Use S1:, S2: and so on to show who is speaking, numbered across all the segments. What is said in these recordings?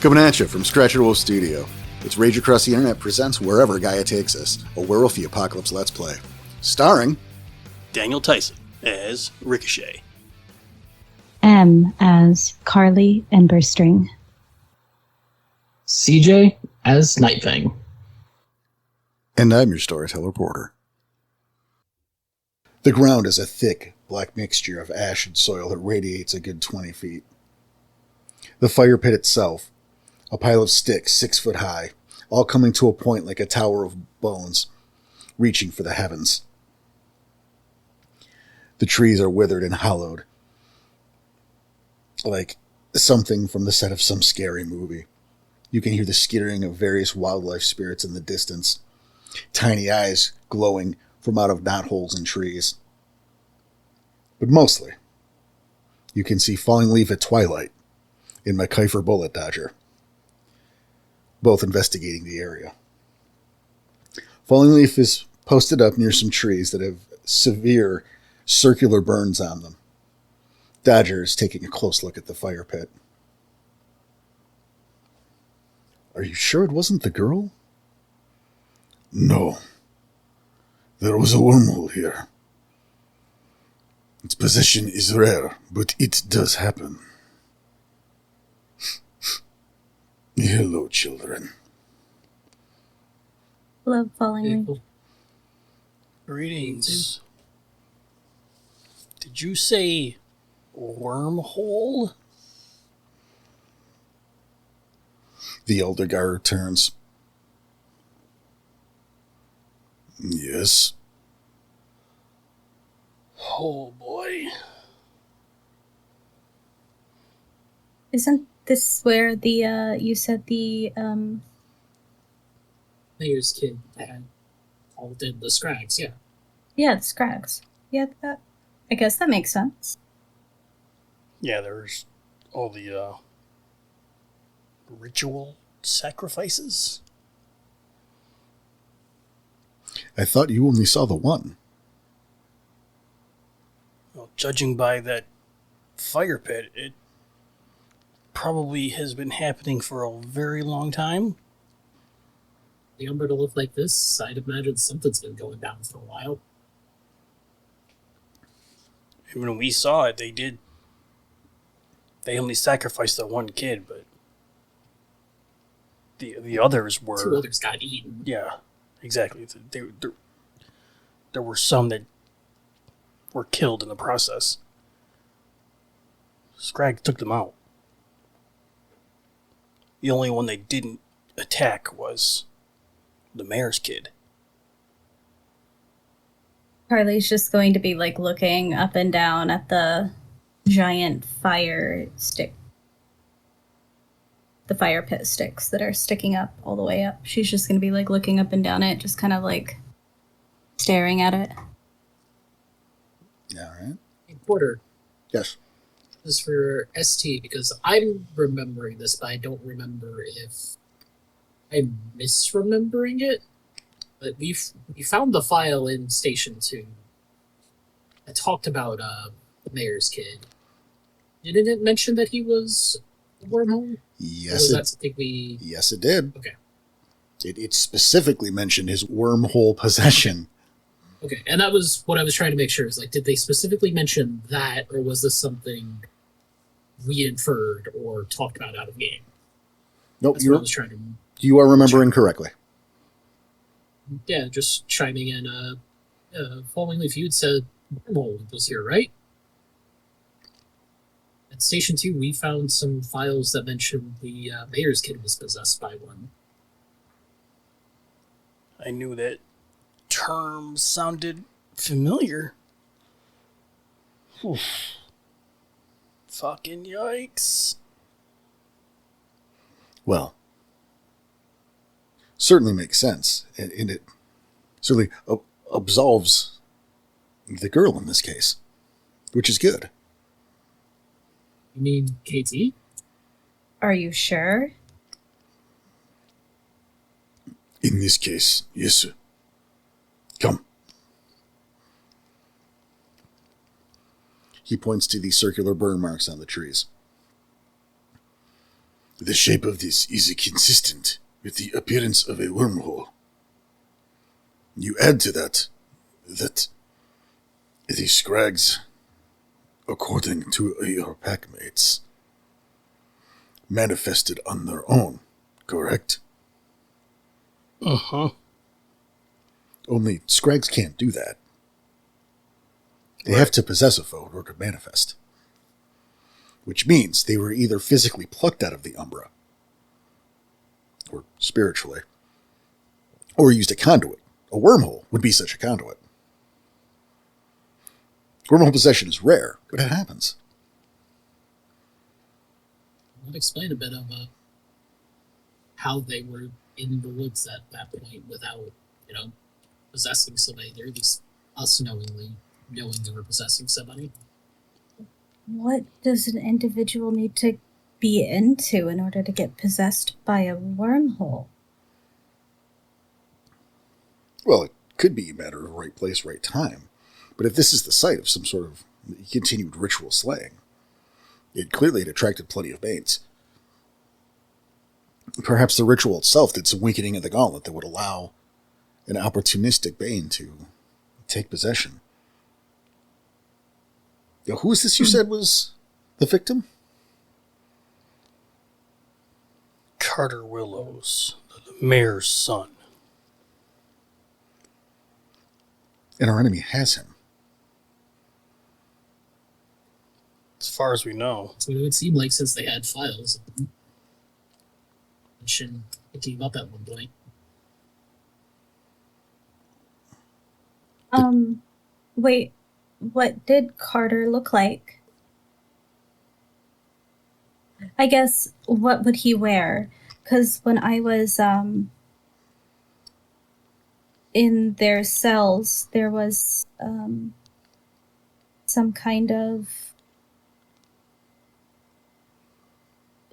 S1: Coming at you from Scratcher Wolf Studio. It's Rage Across the Internet presents Wherever Gaia Takes Us, a Werewolf the Apocalypse Let's Play. Starring
S2: Daniel Tyson as Ricochet.
S3: M as Carly Emberstring.
S4: CJ as Nightfang.
S1: And I'm your storyteller, Porter. The ground is a thick, black mixture of ash and soil that radiates a good 20 feet. The fire pit itself, a pile of sticks 6 foot high, all coming to a point like a tower of bones, reaching for the heavens. The trees are withered and hollowed, like something from the set of some scary movie. You can hear the skittering of various wildlife spirits in the distance, tiny eyes glowing from out of knotholes in trees. But mostly, you can see Falling Leaf at twilight and my Kiefer Bullet Dodger, both investigating the area. Falling Leaf is posted up near some trees that have severe circular burns on them. Dodger is taking a close look at the fire pit. Are you sure it wasn't the girl? No. There was a wormhole here. Its position is rare, but it does happen. Hello, children.
S3: Love Falling Leaf.
S2: Greetings. Did you say wormhole?
S1: The elder guard turns. Yes.
S2: Oh boy.
S3: Isn't this where the, you said the,
S4: Mayor's kid had all did the Scrags, yeah.
S3: yeah, the Scrags. Yeah, I guess that makes sense.
S2: Yeah, there's all the ritual sacrifices.
S1: I thought you only saw the one.
S2: Well, judging by that fire pit, it probably has been happening for a very long time.
S4: The Umber to look like this, I'd imagine something's been going down for a while.
S2: And when we saw it, they only sacrificed that one kid, but the others were...
S4: 2 others got eaten.
S2: Yeah, exactly. There were some that were killed in the process. Scrag took them out. The only one they didn't attack was the mayor's kid.
S3: Carly's just going to be like looking up and down at the giant fire stick. The fire pit sticks that are sticking up all the way up. She's just going to be like looking up and down it, just kind of like staring at it.
S1: All right.
S4: Hey, Porter,
S1: Yes.
S4: this is for ST, because I'm remembering this, but I don't remember if I'm misremembering it. But we found the file in Station 2 that talked about the mayor's kid. Didn't it mention that he was a wormhole? Or
S1: Yes,
S4: was that something we...
S1: Yes, it did.
S4: Okay.
S1: It specifically mentioned his wormhole possession.
S4: Okay, and that was what I was trying to make sure. Is like, did they specifically mention that, or was this something we inferred or talked about out of game?
S1: Nope,
S4: That's what I was trying to...
S1: you are remembering correctly.
S4: Yeah, just chiming in. Falling Leaf, you'd said wormhole was here, right? At Station 2, we found some files that mentioned the mayor's kid was possessed by one.
S2: I knew that term sounded familiar. Oof. Fucking yikes.
S1: Well, certainly makes sense. And it certainly absolves the girl in this case, which is good.
S4: You mean KT?
S3: Are you sure?
S1: In this case, yes, sir. Come. He points to the circular burn marks on the trees. The shape of this is consistent with the appearance of a wormhole. You add to that the Scrags, according to your packmates, manifested on their own, correct?
S2: Uh-huh.
S1: Only Scrags can't do that. They have to possess a foe in order to manifest. Which means they were either physically plucked out of the Umbra, or spiritually, or used a conduit. A wormhole would be such a conduit. Wormhole possession is rare, but it happens.
S4: I'll explain a bit of how they were in the woods at that point without, possessing somebody. Or at least us knowing they were possessing somebody.
S3: What does an individual need to be into in order to get possessed by a wormhole?
S1: Well, it could be a matter of right place, right time. But if this is the site of some sort of continued ritual slaying, it clearly had attracted plenty of mates. Perhaps the ritual itself did some weakening of the gauntlet that would allow an opportunistic Bane to take possession. Now, who is this you said was the victim?
S2: Carter Willows, the mayor's son.
S1: And our enemy has him.
S2: As far as we know.
S4: So it would seem like since they had files, it came up at one point.
S3: Wait, what did Carter look like? I guess, what would he wear? Because when I was in their cells, there was some kind of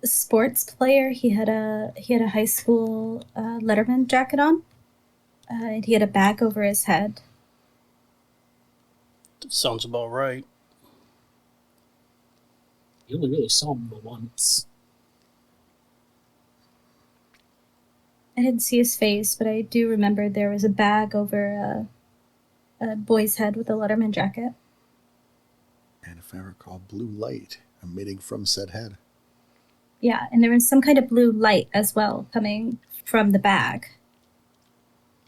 S3: sports player. He had a high school Letterman jacket on, and he had a bag over his head.
S2: Sounds about right.
S4: You only really saw him once.
S3: I didn't see his face, but I do remember there was a bag over a boy's head with a Letterman jacket.
S1: And if I recall, blue light emitting from said head.
S3: Yeah, and there was some kind of blue light as well coming from the bag.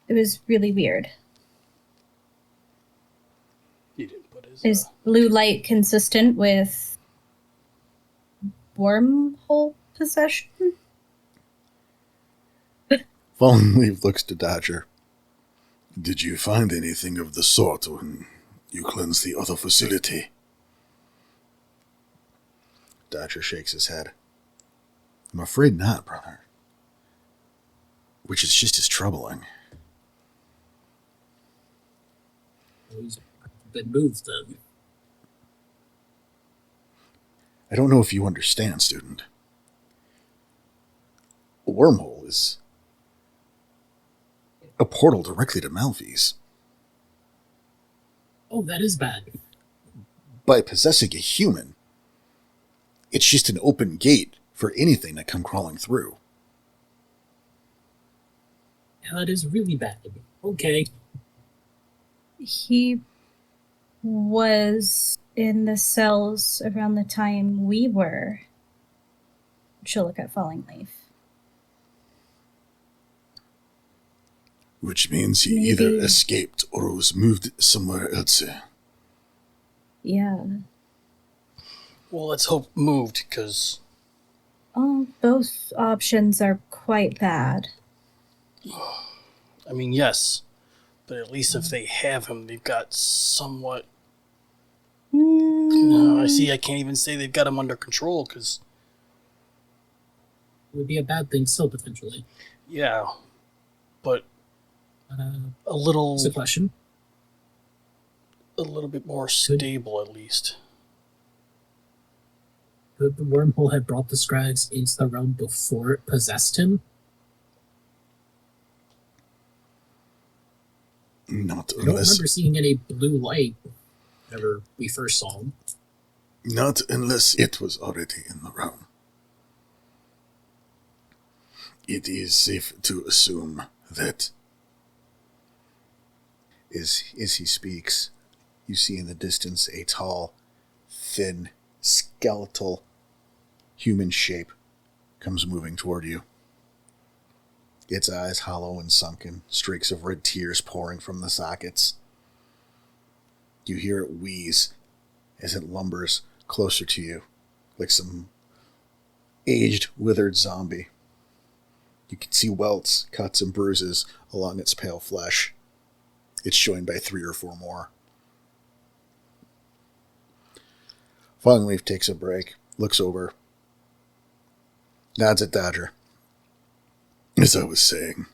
S3: It was really weird.
S2: He didn't put his...
S3: Is blue light consistent with wormhole possession?
S1: Fallen Leaf looks to Dodger. Did you find anything of the sort when you cleansed the other facility? Dodger shakes his head. I'm afraid not, brother. Which is just as troubling.
S4: He's been moved then.
S1: I don't know if you understand, student. A wormhole is a portal directly to Malphys.
S4: Oh, that is bad.
S1: By possessing a human, it's just an open gate for anything that come crawling through.
S4: Yeah, that is really bad. Okay.
S3: He was in the cells around the time we were. She'll look at Falling Leaf.
S1: Which means he
S3: Maybe.
S1: either escaped or was moved somewhere else.
S3: Yeah.
S2: Well, let's hope moved, because...
S3: Oh, both options are quite bad.
S2: I mean, yes. But at least if they have him, they've got somewhat... No, I see. I can't even say they've got him under control, because...
S4: It would be a bad thing still, potentially.
S2: Yeah. But
S4: But,
S2: a little...
S4: what's the question?
S2: A little bit more stable, at least.
S4: Could the wormhole have brought the Scrags into the realm before it possessed him?
S1: Not
S4: I don't
S1: unless...
S4: remember seeing any blue light whenever we first saw him.
S1: Not unless it was already in the realm. It is safe to assume that as he speaks, you see in the distance a tall, thin, skeletal human shape comes moving toward you. Its eyes hollow and sunken, streaks of red tears pouring from the sockets. You hear it wheeze as it lumbers closer to you, like some aged, withered zombie. You can see welts, cuts, and bruises along its pale flesh. It's joined by 3 or 4 more. Falling Leaf takes a break, looks over, nods at Dodger. As I was saying,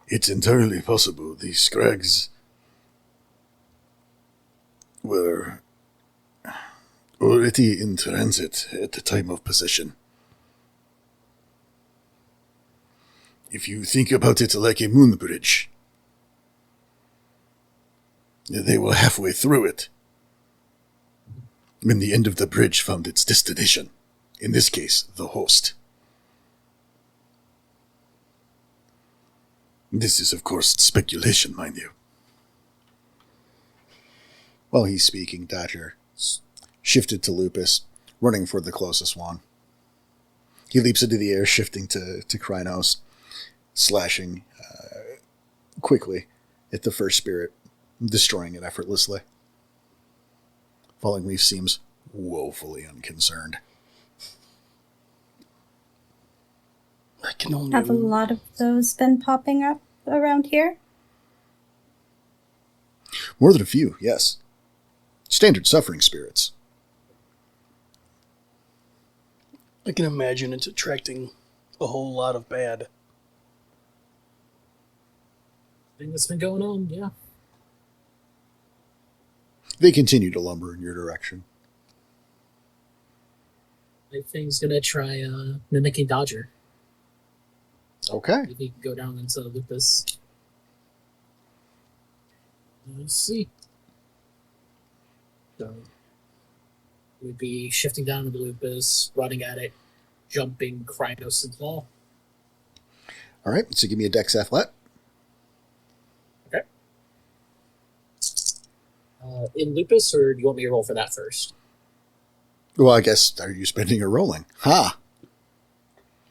S1: it's entirely possible these Scrags were already in transit at the time of possession. If you think about it like a moon bridge, they were halfway through it when the end of the bridge found its destination. In this case, the host. This is, of course, speculation, mind you. While he's speaking, Dodger shifted to Lupus, running for the closest one. He leaps into the air, shifting to Krynos, slashing quickly at the first spirit, destroying it effortlessly. Falling Leaf seems woefully unconcerned.
S2: I can only
S3: Have a lot of those been popping up around here?
S1: More than a few, yes. Standard suffering spirits.
S2: I can imagine it's attracting a whole lot of bad.
S4: Thing that's been going on, yeah.
S1: They continue to lumber in your direction.
S4: I think he's gonna try mimicking Dodger.
S1: Okay.
S4: If he can go down into Lupus. Let's see. So we'd be shifting down into Lupus, running at it, jumping Krynos into the wall.
S1: All right, so give me a Dex Athlet.
S4: Okay. In Lupus, or do you want me to roll for that first?
S1: Well, I guess, are you spending or rolling? Ha!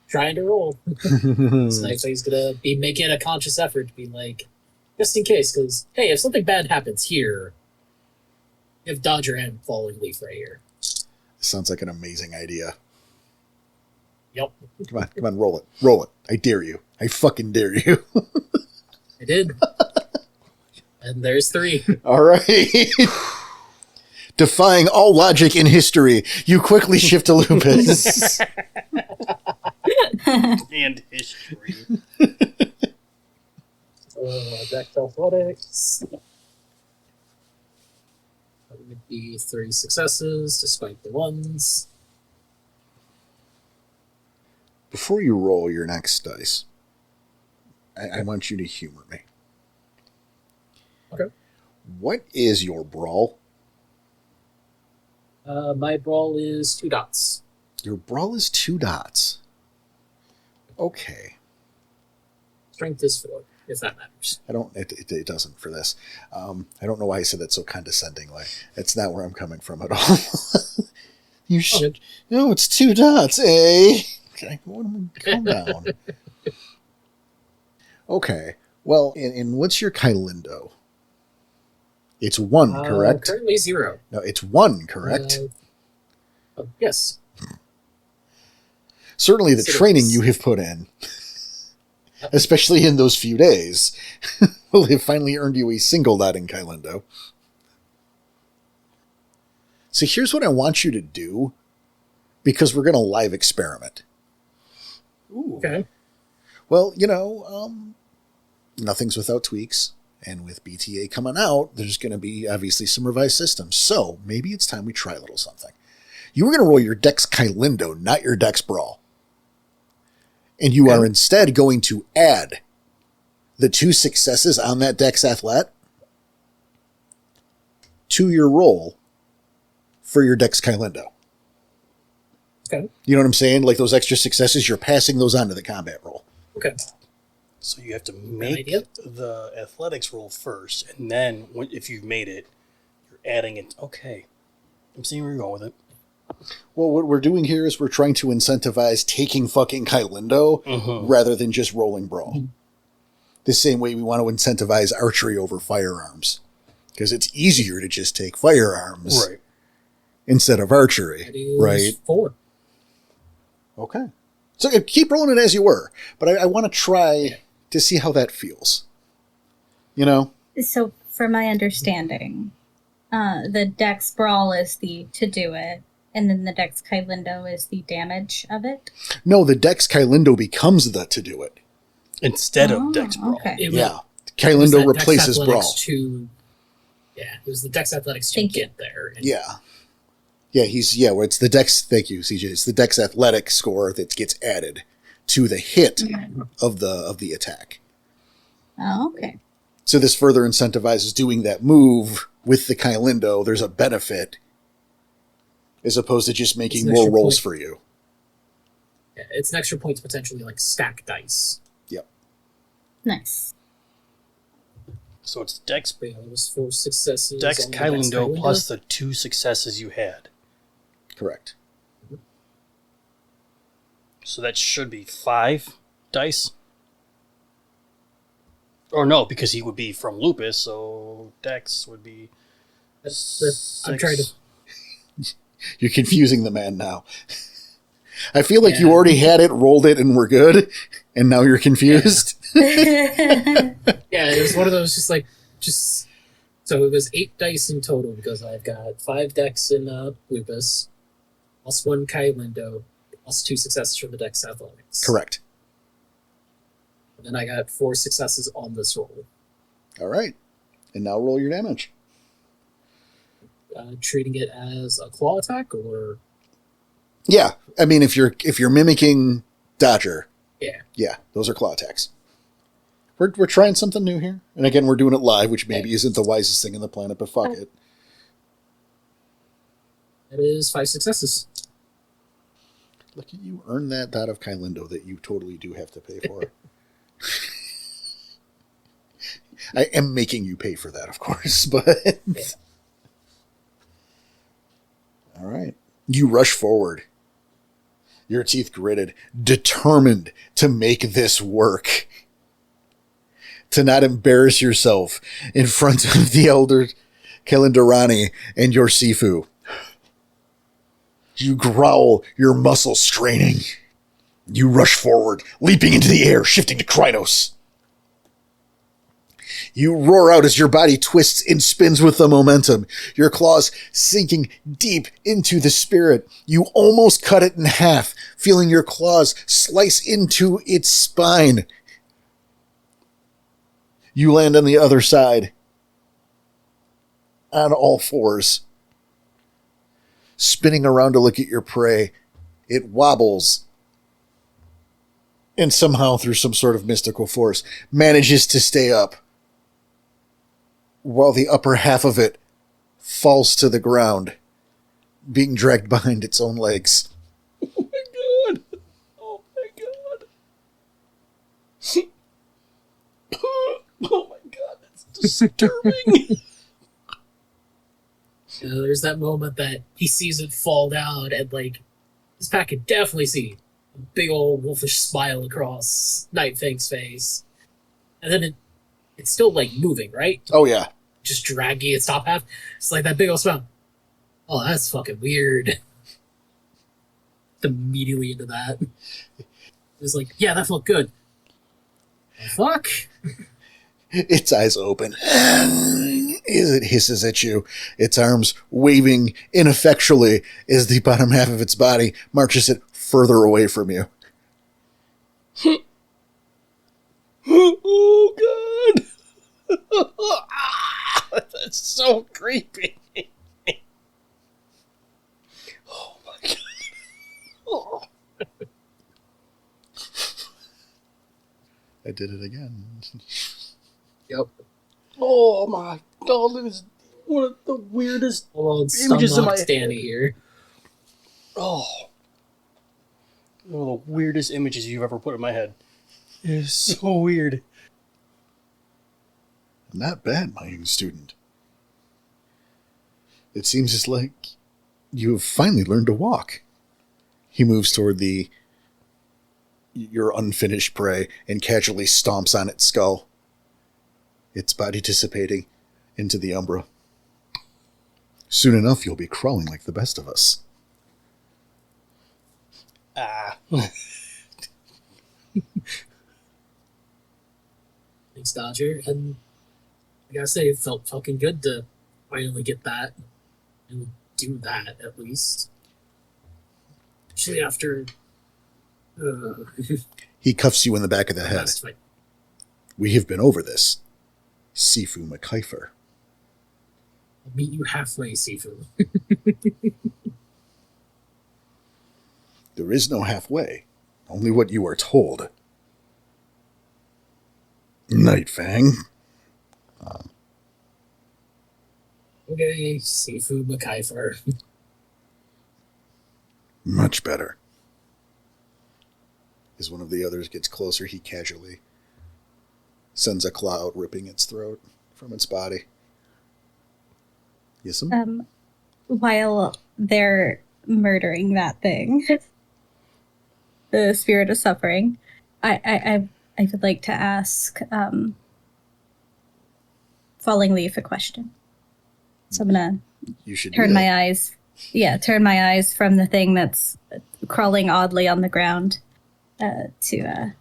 S4: Trying to roll. So he's gonna be making a conscious effort to be like, just in case, because hey, if something bad happens here, you have Dodger and Falling Leaf right here.
S1: Sounds like an amazing idea.
S4: Yep,
S1: Come on, roll it. Roll it. I dare you. I fucking dare you.
S4: I did. And there's 3.
S1: All right. Defying all logic in history, you quickly shift to Lupus.
S2: And history.
S4: Dex Athletics. That would be 3 successes, despite the 1s.
S1: Before you roll your next dice, I want you to humor me.
S4: Okay.
S1: What is your brawl?
S4: My brawl is 2 dots.
S1: Your brawl is 2 dots. Okay.
S4: Strength is 4, if that matters.
S1: I don't. It doesn't for this. I don't know why I said that so condescendingly. It's not where I'm coming from at all. You should. No, it's 2 dots, eh? Okay, calm down. Okay. Well, and what's your Kylindo? It's 1, correct?
S4: Currently 0.
S1: No, it's 1, correct?
S4: Yes.
S1: Certainly the
S4: So
S1: training
S4: it's-
S1: you have put in, especially in those few days, will have finally earned you a single dot in Kylindo. So here's what I want you to do, because we're going to live experiment.
S2: Ooh.
S4: Okay.
S1: Well, nothing's without tweaks. And with BTA coming out, there's going to be obviously some revised systems. So maybe it's time we try a little something. You were going to roll your Dex Kylindo, not your Dex Brawl. And you are instead going to add the 2 successes on that Dex Athlet to your roll for your Dex Kylindo.
S4: Okay.
S1: You know what I'm saying? Like those extra successes, you're passing those on to the combat roll.
S4: Okay.
S2: So you have to make
S4: idea.
S2: the athletics roll first, and then if you've made it, you're adding it. Okay. I'm seeing where you're going with it.
S1: Well, what we're doing here is we're trying to incentivize taking fucking Kylindo rather than just rolling brawl. The same way we want to incentivize archery over firearms. Because it's easier to just take firearms
S2: Right.
S1: instead of archery.
S4: That is
S1: Right?
S4: 4.
S1: Okay. So keep rolling it as you were. But I want to try to see how that feels. You know?
S3: So, for my understanding, the Dex Brawl is the to do it, and then the Dex Kylindo is the damage of it.
S1: No, the Dex Kylindo becomes the to do it.
S2: Instead
S3: Oh,
S2: of Dex Brawl.
S3: okay.
S4: It
S1: Yeah.
S4: was
S1: Kylindo
S4: that
S1: replaces
S4: Dex
S1: brawl.
S4: Athletics to, yeah, it was the Dex Athletics to
S3: Thank you.
S4: get there. And
S1: Yeah. Yeah, well, it's the Dex, thank you, CJ. It's the Dex Athletic score that gets added to the hit of the attack.
S3: Oh, okay.
S1: So this further incentivizes doing that move with the Kylindo. There's a benefit as opposed to just making
S4: It's an
S1: more
S4: extra
S1: rolls
S4: point.
S1: for you.
S4: Yeah, it's an extra point to potentially like stack dice.
S1: Yep.
S3: Nice.
S2: So it's Dex
S4: But yeah, there was 4 successes.
S2: Dex
S4: on the
S2: Kylindo plus the 2 successes you had.
S1: Correct.
S2: So that should be 5 dice. Or no, because he would be from Lupus, so Dex would be.
S4: I'm trying to.
S1: You're confusing the man now. I feel like you
S4: Yeah.
S1: already had it, rolled it, and we're good, and now you're confused.
S4: Yeah, it was one of those so it was 8 dice in total because I've got 5 decks in Lupus, plus 1 Kylindo, plus 2 successes from the Dex Athletics.
S1: Correct.
S4: And then I got 4 successes on this roll.
S1: All right. And now roll your damage.
S4: Treating it as a claw attack or
S1: Yeah. I mean, if you're mimicking Dodger,
S4: yeah.
S1: those are claw attacks. We're trying something new here. And again, we're doing it live, which maybe isn't the wisest thing on the planet, but fuck it.
S4: That is 5 successes.
S1: Look at you earn that dot of Kylindo that you totally do have to pay for. I am making you pay for that, of course, but all right. You rush forward. Your teeth gritted, determined to make this work. To not embarrass yourself in front of the elder Kalindarani and your Sifu. You growl, your muscles straining. You rush forward, leaping into the air, shifting to Krynos. You roar out as your body twists and spins with the momentum, your claws sinking deep into the spirit. You almost cut it in half, feeling your claws slice into its spine. You land on the other side, on all fours. Spinning around to look at your prey, it wobbles, and somehow through some sort of mystical force, manages to stay up, while the upper half of it falls to the ground, being dragged behind its own legs.
S2: Oh my god! Oh my god! Oh my god, that's disturbing!
S4: There's that moment that he sees it fall down, and like this pack could definitely see a big old wolfish smile across Night Fang's face, and then it's still like moving, right?
S1: Oh yeah.
S4: Just dragging its top half. It's like that big old smile. Oh, that's fucking weird. Immediately into that, it was like, yeah, that felt good. The fuck.
S1: Its eyes open as it hisses at you, its arms waving ineffectually as the bottom half of its body marches it further away from you.
S2: Oh god! That's so creepy. Oh my god. Oh.
S1: I did it again.
S4: Yep.
S2: Oh my god, that is one of the weirdest.
S4: Well,
S2: Images in my
S4: Danny here.
S2: Oh. one of the weirdest images you've ever put in my head. It is so weird.
S1: Not bad, my young student. It seems as like you have finally learned to walk. He moves toward your unfinished prey and casually stomps on its skull, its body dissipating into the umbra. Soon enough, you'll be crawling like the best of us.
S2: Ah.
S4: Thanks, Dodger. And I gotta say, it felt fucking good to finally get that and do that, at least. Especially after
S1: He cuffs you in the back of the head.
S4: last fight.
S1: We have been over this. Sifu McKiefer.
S4: I'll meet you halfway, Sifu.
S1: There is no halfway. Only what you are told. Night Fang.
S4: Okay, Sifu McKiefer.
S1: Much better. As one of the others gets closer, he casually sends a claw out, ripping its throat from its body. Yes,
S3: While they're murdering that thing, the spirit of suffering, I would like to ask Falling Leaf a question. So I'm gonna
S1: you should
S3: turn
S1: do
S3: my
S1: that.
S3: eyes. Yeah, turn my eyes from the thing that's crawling oddly on the ground to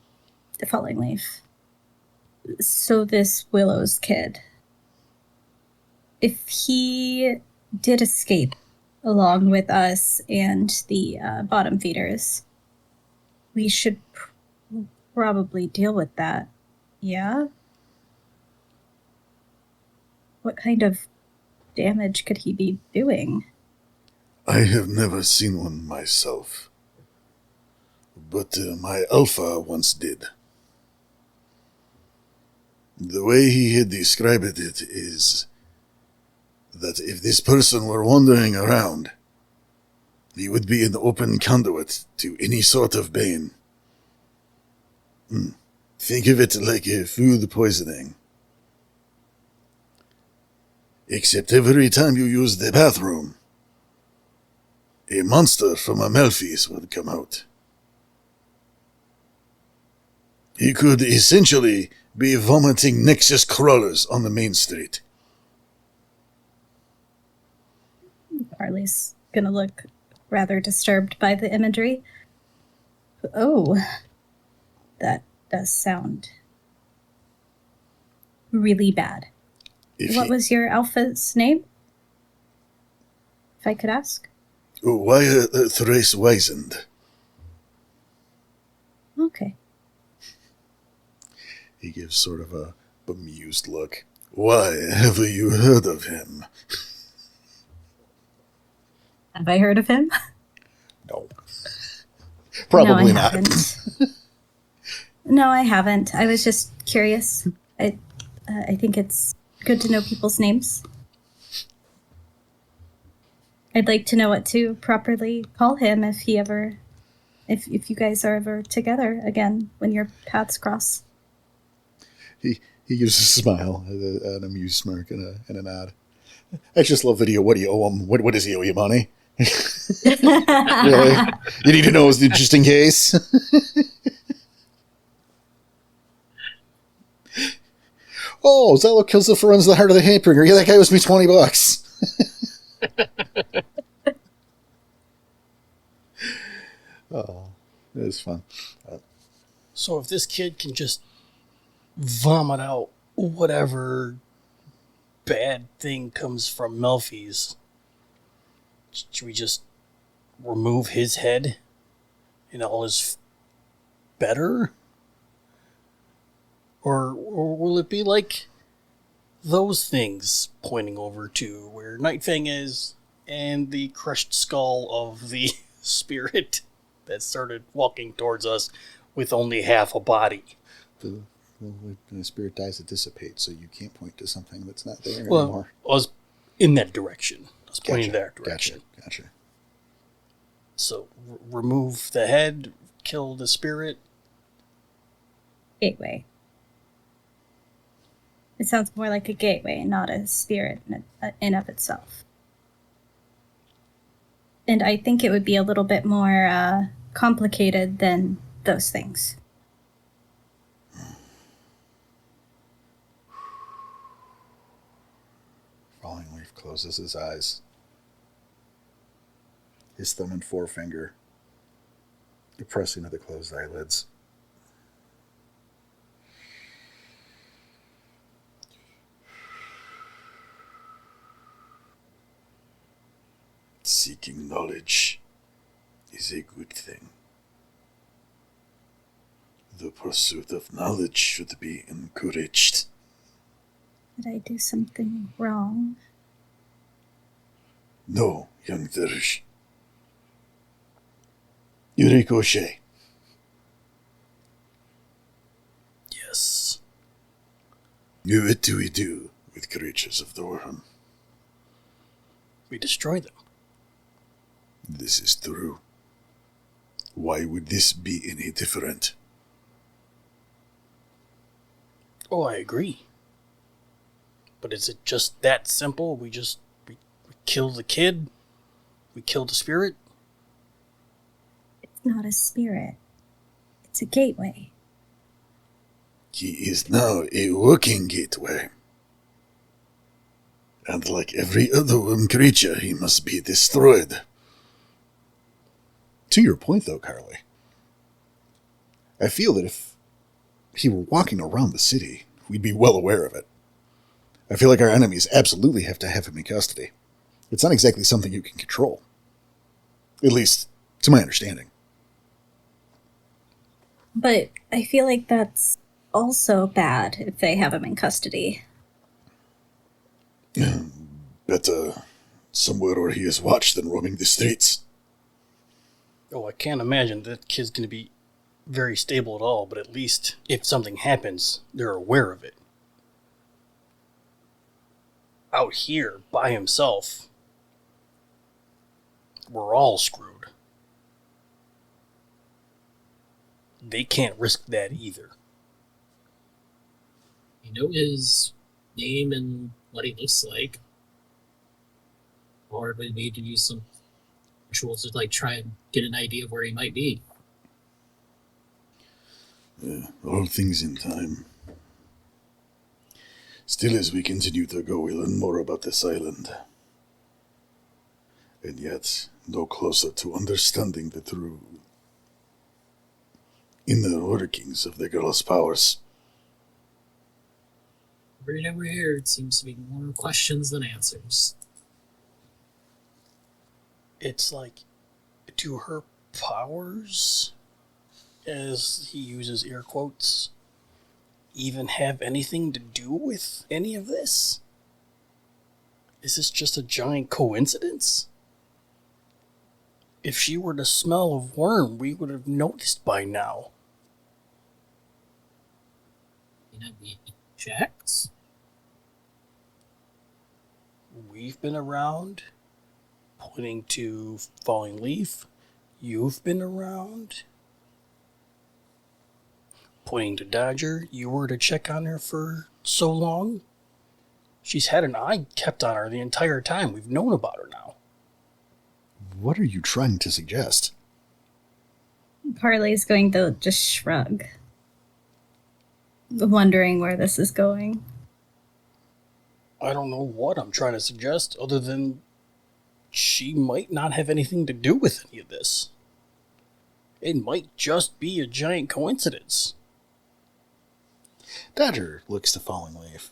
S3: the Falling Leaf. So this Willow's kid, if he did escape along with us and the bottom feeders, we should probably deal with that. Yeah? What kind of damage could he be doing?
S1: I have never seen one myself. But my alpha once did. The way he had described it is that if this person were wandering around, he would be an open conduit to any sort of bane. Think of it like a food poisoning. Except every time you use the bathroom, a monster from Amalfi's would come out. He could essentially be vomiting Nexus crawlers on the main street.
S3: Harley's gonna look rather disturbed by the imagery. Oh, that does sound really bad. What was your alpha's name? If I could ask.
S1: Wyatt Thrace Weisend.
S3: Okay.
S1: He gives sort of a bemused look. Why, have you heard of him?
S3: Have I heard of him?
S1: No. Probably
S3: No, I
S1: not.
S3: haven't. No, I haven't. I was just curious. I think it's good to know people's names. I'd like to know what to properly call him if he ever, if you guys are ever together again when your paths cross.
S1: He gives a smile, an amused smirk, and a nod. I just love video. What do you owe him? What does he owe you, money? Really? You need to know just in case? Oh, Zello kills the runs the heart of the Hatebringer. Yeah, that guy owes me $20. Oh, it was fun.
S2: So if this kid can just vomit out whatever bad thing comes from Melfi's, should we just remove his head and all is better? Or will it be like those things pointing over to where Night Fang is and the crushed skull of the spirit that started walking towards us with only half a body?
S1: When the spirit dies, it dissipates, so you can't point to something that's not there
S2: Well,
S1: anymore.
S2: I was in that direction. I was pointing in that direction.
S1: Gotcha.
S2: So remove the head, kill the spirit?
S3: Gateway. It sounds more like a gateway, not a spirit in of itself. And I think it would be a little bit more complicated than those things.
S1: Falling Leaf closes his eyes. His thumb and forefinger depressing to the closed eyelids. Seeking knowledge is a good thing. The pursuit of knowledge should be encouraged.
S3: Did I do something wrong?
S1: No, young Dervish. You ricochet.
S2: Yes.
S1: What do we do with creatures of the worm?
S2: We destroy them.
S1: This is true. Why would this be any different?
S2: Oh, I agree. But is it just that simple? We kill the kid? We kill the spirit?
S3: It's not a spirit. It's a gateway.
S1: He is now a working gateway. And like every other worm creature, he must be destroyed. To your point, though, Carly, I feel that if he were walking around the city, we'd be well aware of it. I feel like our enemies absolutely have to have him in custody. It's not exactly something you can control. At least, to my understanding.
S3: But I feel like that's also bad if they have him in custody.
S1: Better somewhere where he is watched than roaming the streets.
S2: Oh, I can't imagine that kid's going to be very stable at all, but at least if something happens, they're aware of it. Out here, by himself, we're all screwed. They can't risk that either.
S4: You know his name and what he looks like. Or we need to use some rituals to try and get an idea of where he might be.
S1: All things in time. Still, as we continue to go, we learn more about this island. And yet, no closer to understanding the true inner workings of the girl's powers.
S4: Right over here, it seems to be more questions than answers.
S2: It's like, do her powers, as he uses air quotes, even have anything to do with any of this? Is this just a giant coincidence? If she were to smell of worm, we would have noticed by now.
S4: You know, we checked.
S2: We've been around, pointing to Falling Leaf. You've been around, pointing to Dodger. You were to check on her for so long. She's had an eye kept on her the entire time. We've known about her now.
S1: What are you trying to suggest?
S3: Carly's going to just shrug, wondering where this is going.
S2: I don't know what I'm trying to suggest, other than she might not have anything to do with any of this. It might just be a giant coincidence.
S1: Dodger looks to Falling Leaf.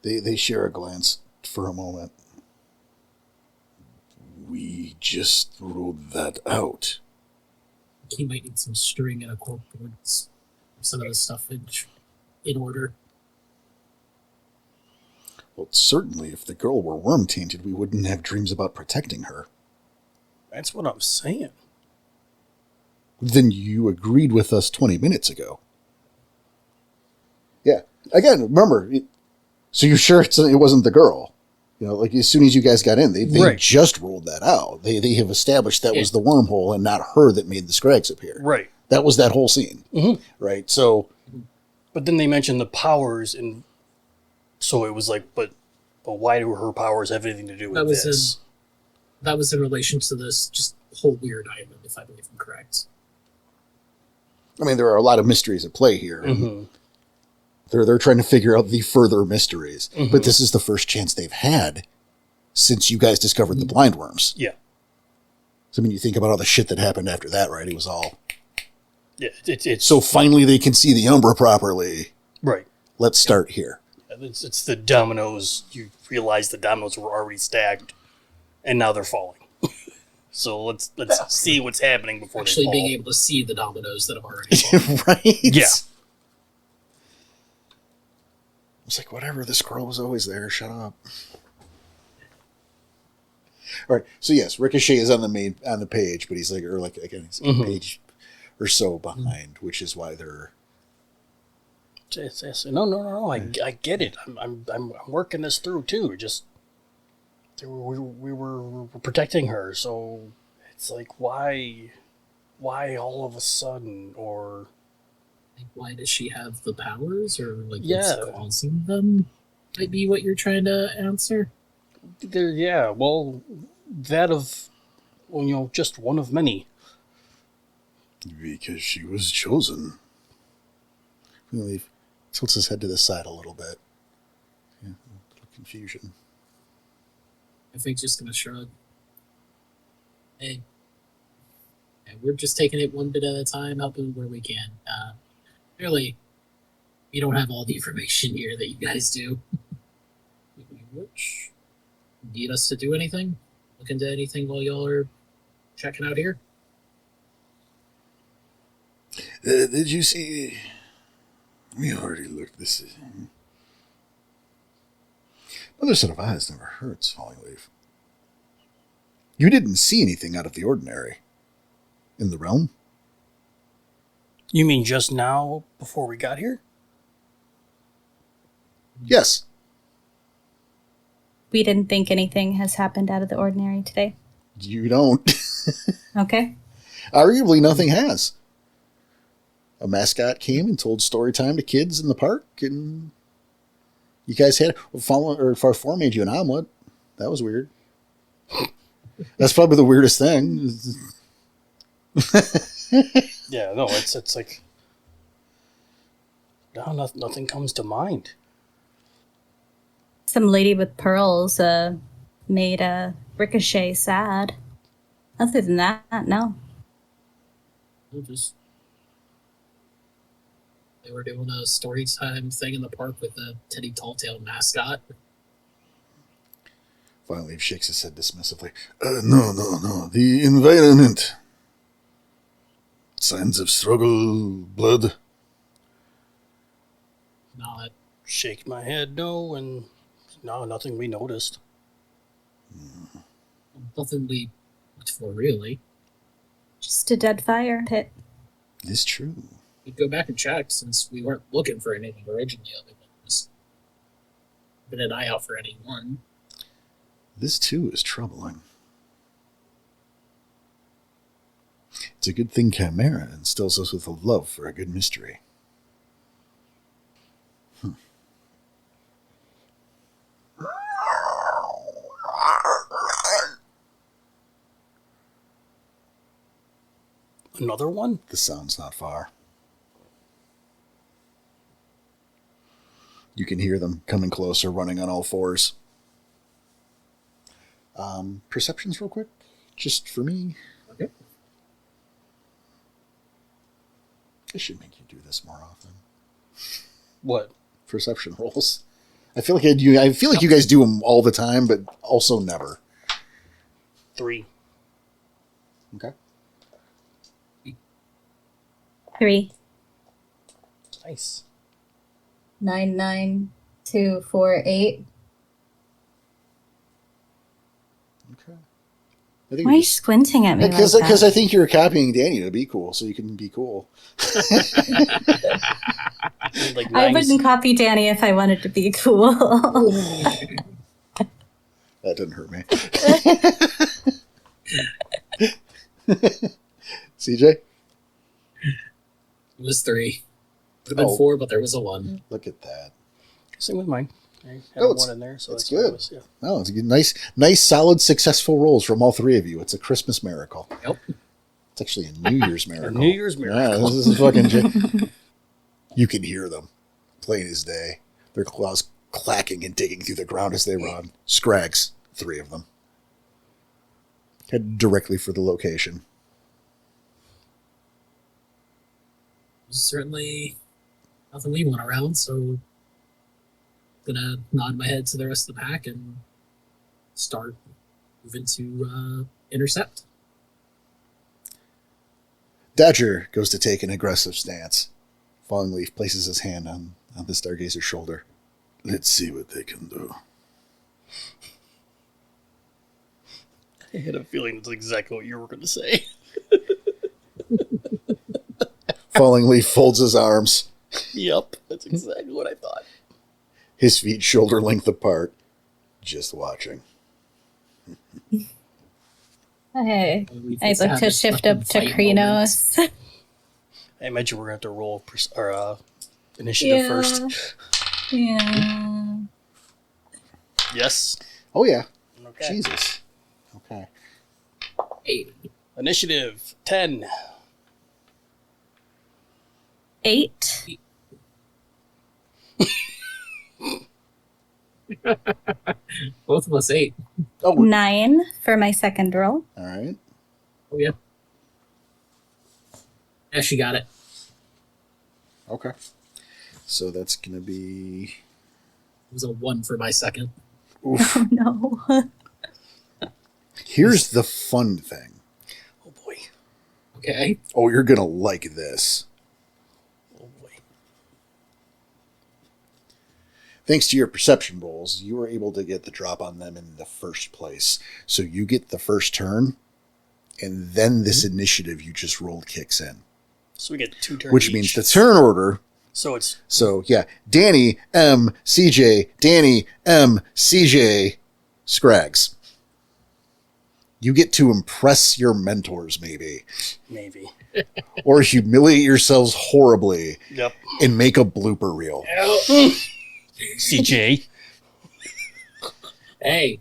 S1: They share a glance for a moment. We just ruled that out.
S4: He might need some string and a corkboard, some of the stuff in order.
S1: Well, certainly if the girl were worm-tainted, we wouldn't have dreams about protecting her.
S2: That's what I'm saying.
S1: Then you agreed with us 20 minutes ago. Yeah. Again, remember, so you're sure it wasn't the girl? You know, like as soon as you guys got in, they
S2: Right.
S1: just rolled that out. They have established that was the wormhole and not her that made the Scrags appear.
S2: Right.
S1: That was that whole scene.
S2: Mhm.
S1: Right. So
S2: But then they mentioned the powers, and so it was like, but why do her powers have anything to do with
S4: That was
S2: this?
S4: That was in relation to this just whole weird island, if I believe I'm correct.
S1: I mean, there are a lot of mysteries at play here.
S2: Mhm.
S1: They're trying to figure out the further mysteries.
S2: Mhm.
S1: But this is the first chance they've had since you guys discovered the blind worms.
S2: Yeah.
S1: So I mean, you think about all the shit that happened after that, right? It was all
S2: Yeah. It's
S1: so finally they can see the Umbra properly.
S2: right.
S1: Let's start here.
S2: It's the dominoes. You realize the dominoes were already stacked, and now they're falling. So let's see what's happening before
S4: Actually
S2: they fall.
S4: being able to see the dominoes that have already fallen.
S1: Right?
S2: Yeah.
S1: It's like, whatever, the scroll was always there. Shut up. All right. So yes, Ricochet is on the page, but he's like, or like again, he's a page or so behind, which is why they're.
S2: No. I get it. I'm working this through too. Just we were protecting her, so it's like why all of a sudden, or
S4: Like, why does she have the powers, or like
S2: Yeah.
S4: what's causing them? Might be what you're trying to answer.
S2: well, that of just one of many.
S1: Because she was chosen. He tilts his head to the side a little bit. Yeah, a little confusion.
S4: I think just gonna shrug. Hey, we're just taking it one bit at a time, helping where we can. Clearly, we don't have all the information here that you guys do. Which need us to do anything? Look into anything while y'all are checking out here?
S1: Did you see? We already looked. This is. Another set of eyes never hurts, Falling Leaf. You didn't see anything out of the ordinary in the realm?
S2: You mean just now before we got here?
S1: Yes.
S3: We didn't think anything has happened out of the ordinary today.
S1: You don't.
S3: Okay.
S1: Arguably, nothing has. A mascot came and told story time to kids in the park, and you guys had Farfour made you an omelet. That was weird. That's probably the weirdest thing.
S2: Yeah, no, it's like no, nothing comes to mind.
S3: Some lady with pearls made Ricochet sad. Other than that, no.
S4: We'll just. They were doing a story time thing in the park with a Teddy Talltail mascot.
S1: Finally, he shakes his head dismissively. No. The environment. Signs of struggle, blood.
S4: Not.
S2: Shake my head, no, and no, nothing we noticed.
S4: Nothing we looked for, really.
S3: Just a dead fire pit.
S1: It's true.
S4: We'd go back and check since we weren't looking for anything originally. Just been an eye out for anyone.
S1: This, too, is troubling. It's a good thing Chimera instills us with a love for a good mystery.
S2: Another one?
S1: The sound's not far. You can hear them coming closer, running on all fours. Perceptions real quick, just for me.
S4: Okay.
S1: I should make you do this more often.
S2: What?
S1: Perception rolls. I feel like you guys do them all the time, but also never.
S2: 3.
S1: Okay.
S3: 3.
S2: Nice.
S3: 9, 9, 2, 4, 8.
S1: Okay. I think
S3: Why are you squinting at me like
S1: because
S3: that?
S1: I think you're copying Danny to be cool, so you can be cool.
S2: Like
S3: I
S2: 9s.
S3: wouldn't copy Danny if I wanted to be cool.
S1: That didn't hurt me. CJ?
S4: It was 3. Could have been
S1: Oh.
S4: 4, but there was a 1.
S1: Look at that.
S2: Same with mine. I had
S1: Oh,
S2: a
S1: it's-
S2: 1 in there, so
S1: it's
S2: that's what it
S1: good.
S2: was, yeah.
S1: Oh, it's a good, nice, solid, successful rolls from all three of you. It's a Christmas miracle.
S4: Yep.
S1: It's actually a New Year's
S2: A
S1: miracle.
S2: New Year's
S1: Yeah,
S2: miracle.
S1: this is fucking. You can hear them, plain as day. Their claws clacking and digging through the ground as they run. Scrags, 3 of them. Head directly for the location.
S4: Certainly nothing we want around, so gonna nod my head to the rest of the pack and start moving to intercept.
S1: Dodger goes to take an aggressive stance. Falling Leaf places his hand on the Stargazer's shoulder. Let's see what they can do.
S2: I had a feeling that's exactly what you were going to say.
S1: Falling Leaf folds his arms,
S2: Yep, that's exactly what I thought.
S1: his feet shoulder length apart, just watching.
S3: I
S4: We've
S3: look to
S4: established
S3: shift
S4: nothing
S3: up to
S4: fight
S3: Krenos.
S2: I imagine we're going to have to roll initiative first.
S3: Yeah.
S2: Yes.
S1: Oh, yeah.
S2: Okay.
S1: Jesus. Okay.
S4: moment. 80.
S2: Initiative 10.
S3: 8.
S4: Both of us 8.
S1: Oh,
S3: 9 for my second roll.
S1: all right.
S4: Oh, yeah. Yeah, she got it.
S1: Okay. So that's going to be...
S4: It was a 1 for my second.
S1: Oof.
S3: Oh no.
S1: Here's the fun thing.
S2: Oh boy.
S4: Okay.
S1: Oh, you're going to like this.
S2: Oh boy.
S1: Thanks to your perception rolls, you were able to get the drop on them in the first place. So you get the first turn, and then this initiative you just rolled kicks in.
S2: So we get 2 turns
S1: Which
S2: each.
S1: means the turn order.
S2: So it's
S1: So, yeah, Danny, M, CJ, Danny, M, CJ, Scrags. You get to impress your mentors, maybe.
S2: maybe.
S1: Or humiliate yourselves horribly
S2: Yep.
S1: and make a blooper reel.
S2: CJ.
S4: Hey.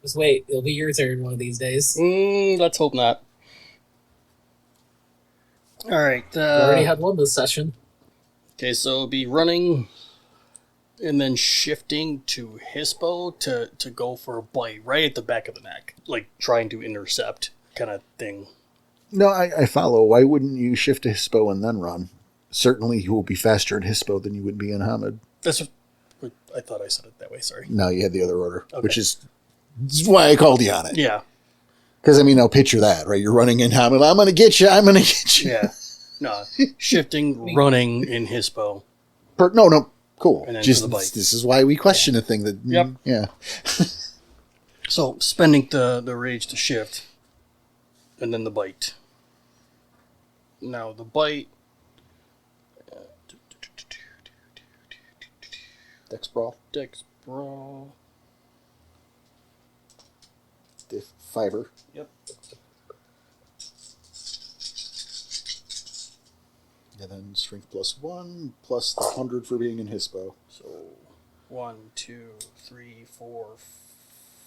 S4: Just wait. It'll be your turn one of these days.
S2: Let's hope not. All right.
S4: We already had one this session.
S2: Okay, so it'll be running and then shifting to Hispo to go for a bite right at the back of the neck, like trying to intercept kind of thing.
S1: No, I follow. Why wouldn't you shift to Hispo and then run? Certainly you will be faster in Hispo than you would be in Hamid.
S2: That's what I thought I said it that way. Sorry.
S1: No, you had the other order,
S2: Okay.
S1: which is why I called you on it.
S2: Yeah.
S1: Because, I mean, now picture that, right? You're running in Hamid. I'm going to get you. I'm going to get you.
S2: Yeah. No, shifting, running in Hispo.
S1: No, cool.
S2: And then
S1: Just
S2: for the bite.
S1: this is why we question a thing that.
S2: Yep.
S1: Yeah.
S2: So spending the rage to shift, and then the bite. Now the bite.
S1: Dex brawl.
S2: Dex brawl.
S1: Diff fiber.
S2: Yep.
S1: And then strength +1 plus the 100 for being in Hispo.
S2: So 1, 2, 3, 4,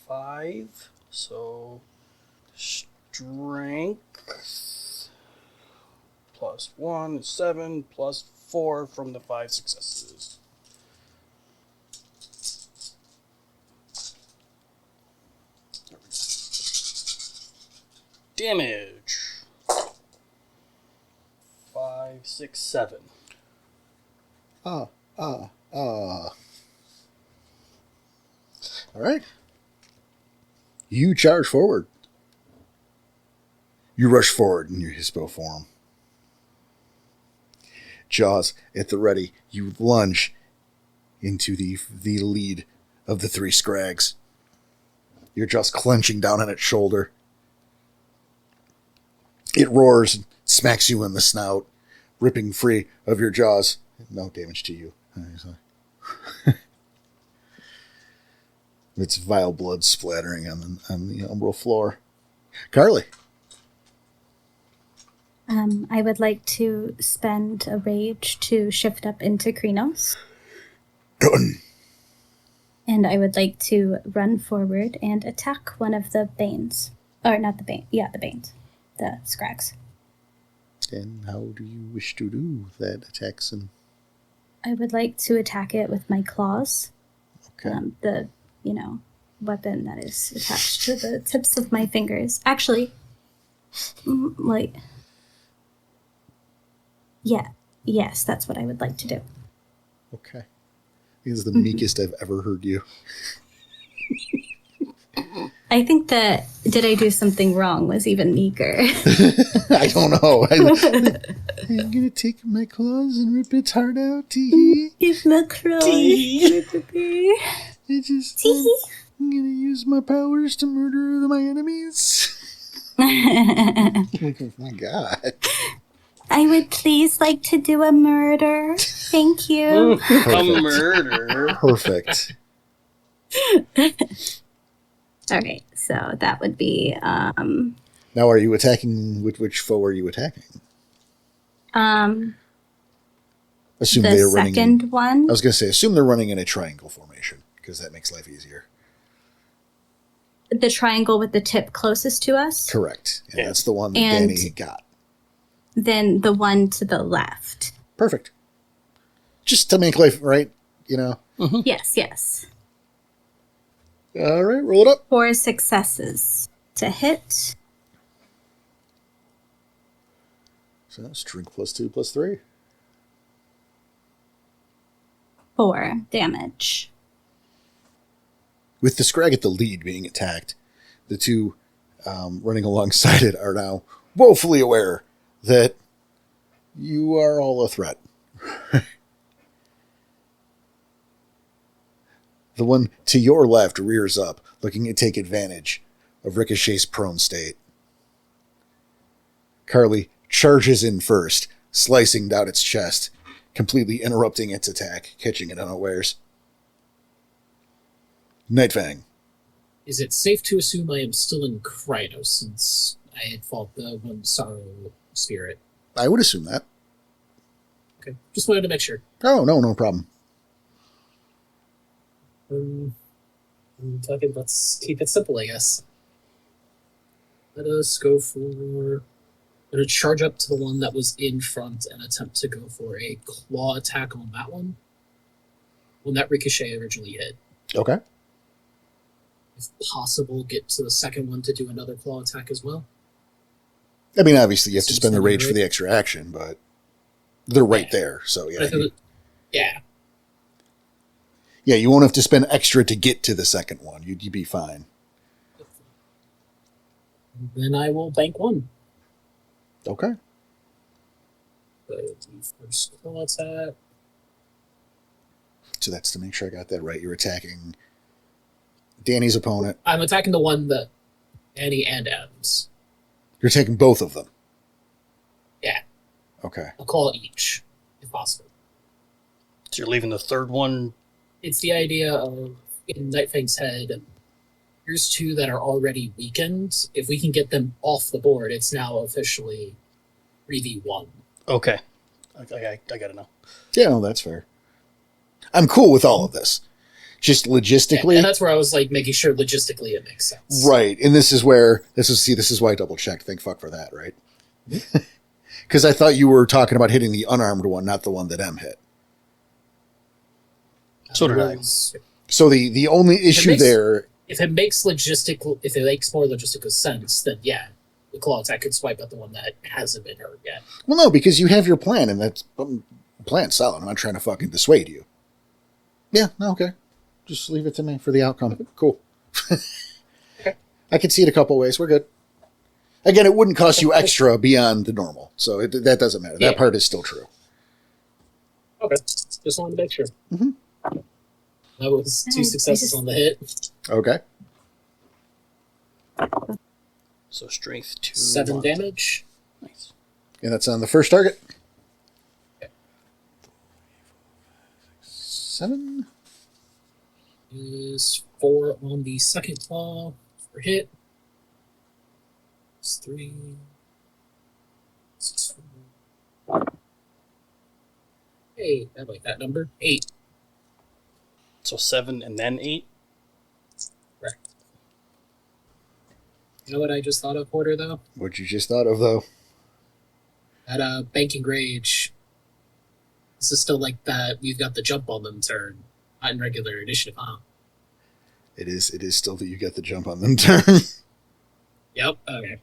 S2: 5. So strength +1 is 7 +4 from the 5 successes. There we go. Damage 5, 6, 7.
S1: All right. You charge forward. You rush forward in your Hispo form. Jaws at the ready. You lunge into the lead of the 3 Scrags. Your jaws clenching down on its shoulder. It roars and smacks you in the snout, ripping free of your jaws. No damage to you. Its vile blood splattering on the umbral floor. Carly.
S3: I would like to spend a rage to shift up into Krenos.
S1: Done.
S3: And I would like to run forward and attack one of the Banes. Or not the Bane. Yeah, the Banes. The Scrags.
S1: And how do you wish to do that, Jackson?
S3: I would like to attack it with my claws.
S1: Okay.
S3: The, weapon that is attached to the tips of my fingers. Actually, yes, that's what I would like to do.
S1: Okay. This is the meekest I've ever heard you.
S3: I think that did I do something wrong was even meeker.
S1: I don't know. I'm gonna take my claws and rip its heart out. Tee.
S3: Give my claws.
S1: I'm gonna use my powers to murder my enemies. Oh my god.
S3: I would please like to do a murder. Thank you.
S2: A murder.
S1: Perfect.
S3: Okay, so that would be
S1: Now, are you attacking? Which foe are you attacking? Assume
S3: the
S1: they're running.
S3: second one.
S1: I was gonna say, assume they're running in a triangle formation because that makes life easier.
S3: The triangle with the tip closest to us.
S1: Correct, and
S2: Yeah.
S1: that's the one that
S3: And-
S1: Danny got.
S3: Then the one to the left.
S1: Perfect. Just to make life right,
S3: Yes.
S1: All right, roll it up.
S3: 4 successes to hit.
S1: So that's drink +2 +3.
S3: 4 damage.
S1: With the Scrag at the lead being attacked, the two running alongside it are now woefully aware that you are all a threat. The one to your left rears up, looking to take advantage of Ricochet's prone state. Carly charges in first, slicing down its chest, completely interrupting its attack, catching it unawares. Nightfang.
S4: Is it safe to assume I am still in Krynos since I had fought the one sorrow spirit?
S1: I would assume that.
S4: Okay, just wanted to make sure.
S1: Oh, no problem.
S4: I'm talking, let's keep it simple, I guess. Let us go for... I'm going to charge up to the one that was in front and attempt to go for a claw attack on that one. When that Ricochet originally hit.
S1: Okay.
S4: If possible, get to the second one to do another claw attack as well.
S1: I mean, obviously, you have to
S4: Seems
S1: spend the
S4: to be
S1: rage for
S4: right.
S1: the extra action, but they're right
S4: Yeah.
S1: there. So,
S4: But
S1: yeah.
S4: I feel yeah.
S1: Yeah, you won't have to spend extra to get to the second one. You'd be fine.
S4: Then I will bank one.
S1: Okay.
S4: The first claw attack.
S1: So that's to make sure I got that right. You're attacking Danny's opponent.
S4: I'm attacking the one that Annie and Adams.
S1: You're taking both of them.
S4: Yeah.
S1: Okay.
S4: I'll call it each, if possible.
S2: So you're leaving the third one.
S4: It's the idea of, in Nightfang's head, here's two that are already weakened. If we can get them off the board, it's now officially 3v1.
S2: Okay. I gotta know.
S1: Yeah, no, that's fair. I'm cool with all of this. Just logistically.
S4: And that's where I was like making sure logistically it makes sense.
S1: Right. And this is why I double checked. Thank fuck for that, right? Because I thought you were talking about hitting the unarmed one, not the one that M hit.
S2: So did I.
S1: So the only issue
S4: makes-
S1: there,
S4: If it makes more logistical sense, then yeah, the claw attack could swipe out the one that hasn't been hurt yet.
S1: well, no, because you have your plan, and that's plan's solid. I'm not trying to fucking dissuade you. Yeah, no, okay. Just leave it to me for the outcome. Cool. I can see it a couple ways. We're good. Again, it wouldn't cost you extra beyond the normal, so that doesn't matter. That
S4: Yeah.
S1: part is still true.
S4: Okay, just wanted to make sure.
S1: Mhm.
S4: That was two
S3: I
S4: successes
S3: just-
S4: on the hit.
S1: Okay.
S2: So strength 2.
S4: 7 damage.
S2: Nice.
S1: And that's on the first target. 7.
S4: Is 4 on the second claw for hit. It's 3. 6, 4. Hey, I like that number. 8.
S2: So 7 and then 8?
S4: Correct. You know what I just thought of, Porter, though?
S1: What you just thought of, though?
S4: That Banking Rage. This is still like that. We've got the jump on them turn. Not in regular initiative, huh?
S1: It is still that you get the jump on them turn.
S4: Yep. Okay.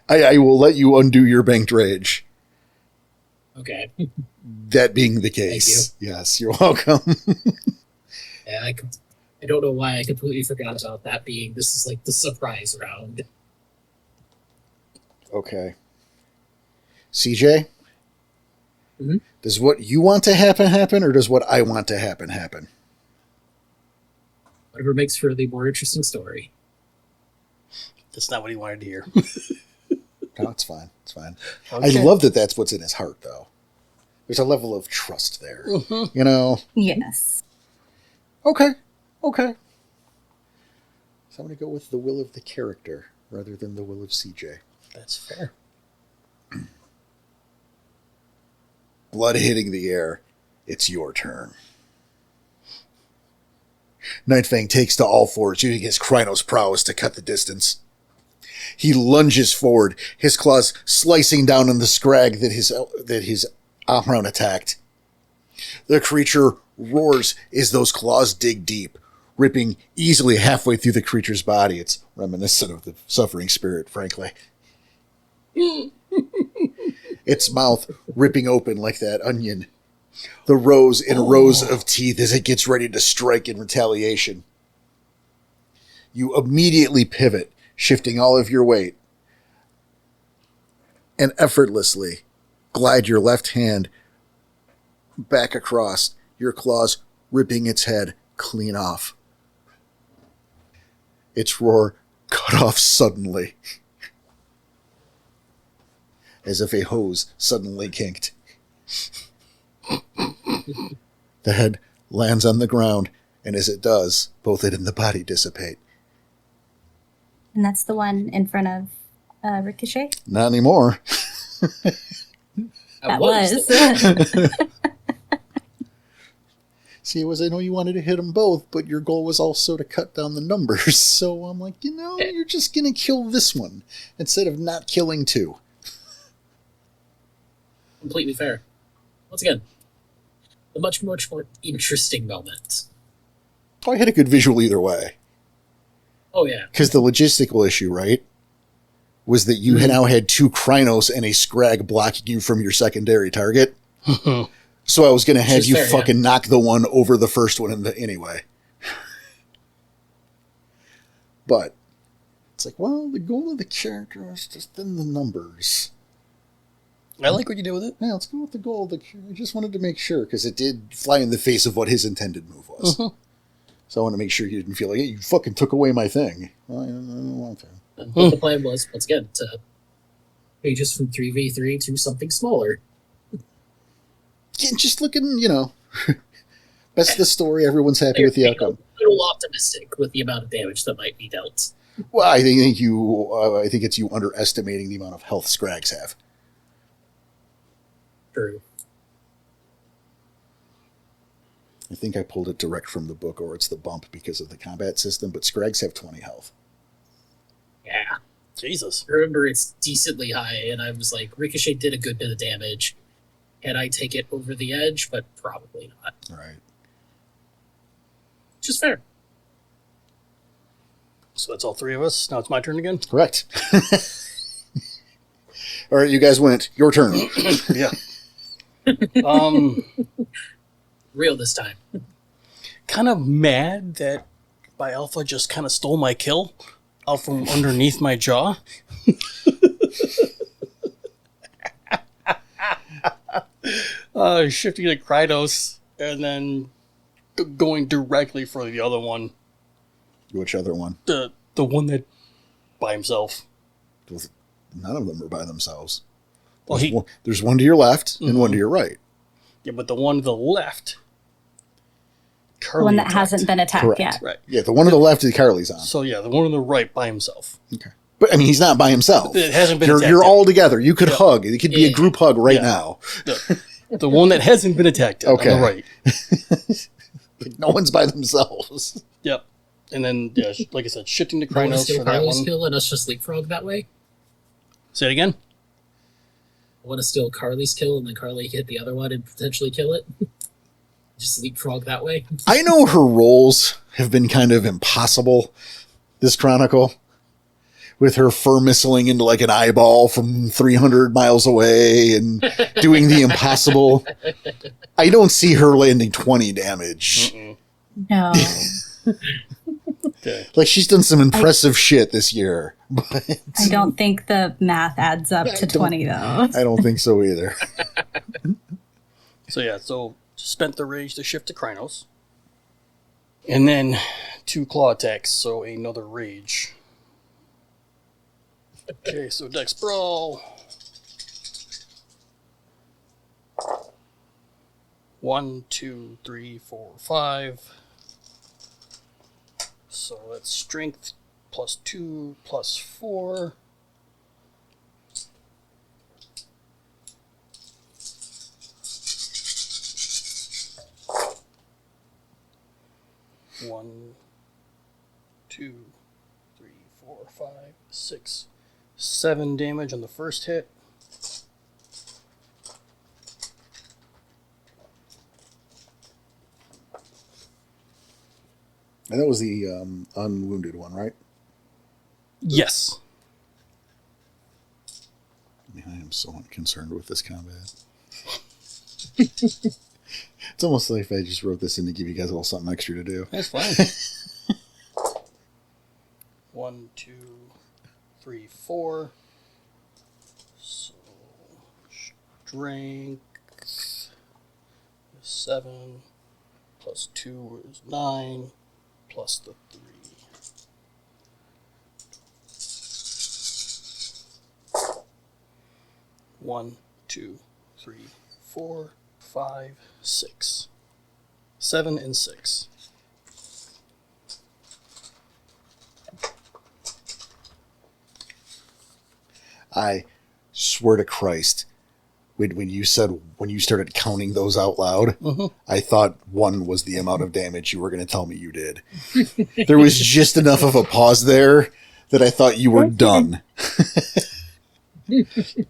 S1: I will let you undo your banked rage.
S4: Okay.
S1: That being the case. Yes, you're welcome.
S4: Yeah, I don't know why I completely forgot about that being. This is like the surprise round.
S1: Okay. CJ?
S4: Mhm.
S1: Does what you want to happen, or does what I want to happen?
S4: Whatever makes for the more interesting story.
S2: That's not what he wanted to hear.
S1: No, it's fine. It's fine.
S2: Okay.
S1: I love that that's what's in his heart, though. There's a level of trust there.
S2: Mhm.
S1: You know?
S3: Yes.
S1: Okay. So I'm going to go with the will of the character rather than the will of CJ.
S2: That's fair.
S1: Blood hitting the air. It's your turn. Nightfang takes to all fours, using his Krynos prowess to cut the distance. He lunges forward, his claws slicing down on the scrag that his Ahroun attacked. The creature roars as those claws dig deep, ripping easily halfway through the creature's body. It's reminiscent of the suffering spirit, frankly. Its mouth ripping open like that onion. The rows and rows of teeth as it gets ready to strike in retaliation. You immediately pivot, shifting all of your weight, and effortlessly glide your left hand back across, your claws ripping its head clean off. Its roar cut off suddenly, as if a hose suddenly kinked. The head lands on the ground, and as it does, both it and the body dissipate.
S3: And that's the one in front of Ricochet?
S1: Not anymore.
S3: That was.
S1: See, I know you wanted to hit them both, but your goal was also to cut down the numbers. So I'm like, you're just going to kill this one instead of not killing two.
S4: Completely fair. Once again, a much more interesting moment.
S1: Oh, I had a good visual either way.
S4: Oh, yeah.
S1: Because the logistical issue, right, was that you now had two Krynos and a Scrag blocking you from your secondary target. So I was going to have you fucking knock the one over the first one anyway. But it's like, well, the goal of the character is just in the numbers.
S2: I like what you did with it.
S1: Yeah, let's go with the goal of the character. I just wanted to make sure, because it did fly in the face of what his intended move was.
S2: Mm-hmm.
S1: So I want to make sure you didn't feel like, hey, you fucking took away my thing. Well, I don't want to.
S4: But the plan was, once again, to change us from 3v3 to something smaller.
S1: Yeah, just looking, best of the story. Everyone's happy with the outcome.
S4: A little optimistic with the amount of damage that might be dealt.
S1: Well, I think it's you underestimating the amount of health Scrags have.
S4: True.
S1: I think I pulled it direct from the book, or it's the bump because of the combat system, but Scrags have 20 health.
S4: Yeah.
S2: Jesus.
S4: I remember it's decently high, and I was like, Ricochet did a good bit of damage. Can I take it over the edge? But probably not.
S1: Right.
S4: Which is fair.
S2: So that's all three of us. Now it's my turn again?
S1: Correct. All right, you guys went. Your turn.
S2: Yeah.
S4: Real this time.
S2: Kind of mad that my alpha just kind of stole my kill out from underneath my jaw. Shifting to Krynos and then going directly for the other one.
S1: Which other one?
S2: The one that by himself.
S1: None of them are by themselves.
S2: Well,
S1: There's one to your left and one to your right.
S2: Yeah, but the one to the left
S3: The
S2: Carly
S3: one that
S2: attacked.
S3: hasn't been attacked
S1: Correct.
S3: yet.
S2: Right.
S1: Yeah, the one on the left is Carly's on.
S2: So yeah, the one on the right by himself.
S1: Okay. But I mean, he's not by himself.
S2: It hasn't been
S1: You're
S2: attacked yet.
S1: all together. You could hug. It could be a
S4: Yeah.
S1: group hug right
S2: Yeah.
S1: now.
S2: The one that hasn't been attacked yet,
S1: Okay.
S2: on the right.
S1: No one's by themselves.
S2: Yep. And then, yeah, like I said, shifting to
S4: I want to
S2: Krynos
S4: steal
S2: for that
S4: Carly's
S2: one.
S4: kill and us just leapfrog that way.
S2: Say it again.
S4: I want to steal Carly's kill and then Carly hit the other one and potentially kill it. Just leapfrog that way.
S1: I know her roles have been kind of impossible this chronicle, with her fur missiling into like an eyeball from 300 miles away and doing the impossible. I don't see her landing 20 damage.
S2: Mm-mm.
S3: No.
S2: Okay.
S1: Like, she's done some impressive shit this year, but
S3: I don't think the math adds up to 20, though.
S1: I don't think so either.
S2: So yeah, so spent the rage to shift to Krynos. And then 2 claw attacks, so another rage. Okay, so Dex Brawl. 1, 2, 3, 4, 5. So that's strength plus 2 plus 4. One, 2, 3, 4, 5, 6, 7 damage on the first hit.
S1: And that was the unwounded one, right?
S2: Yes.
S1: I am so unconcerned with this combat. It's almost like if I just wrote this in to give you guys a little something extra to do.
S2: That's fine. 1, 2, 3, 4. So, strength 7 plus 2 is 9 plus the 3. 1, 2, 3, 4, 5, 6. 7 and 6.
S1: I swear to Christ, when you started counting those out loud, I thought 1 was the amount of damage you were going to tell me you did. There was just enough of a pause there that I thought you were done.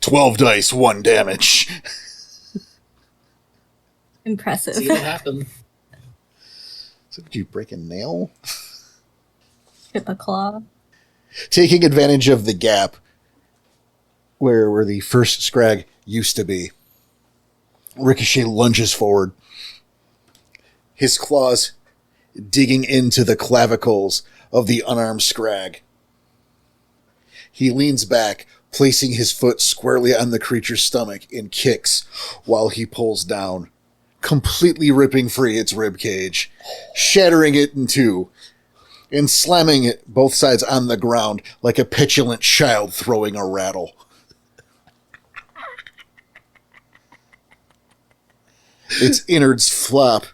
S1: 12 dice, 1 damage.
S3: Impressive.
S4: See what happened.
S1: So did you break a nail?
S3: Chip a claw.
S1: Taking advantage of the gap where the first scrag used to be, Ricochet lunges forward, his claws digging into the clavicles of the unarmed scrag. He leans back, placing his foot squarely on the creature's stomach and kicks while he pulls down, completely ripping free its rib cage, shattering it in two, and slamming it both sides on the ground like a petulant child throwing a rattle. Its innards flop,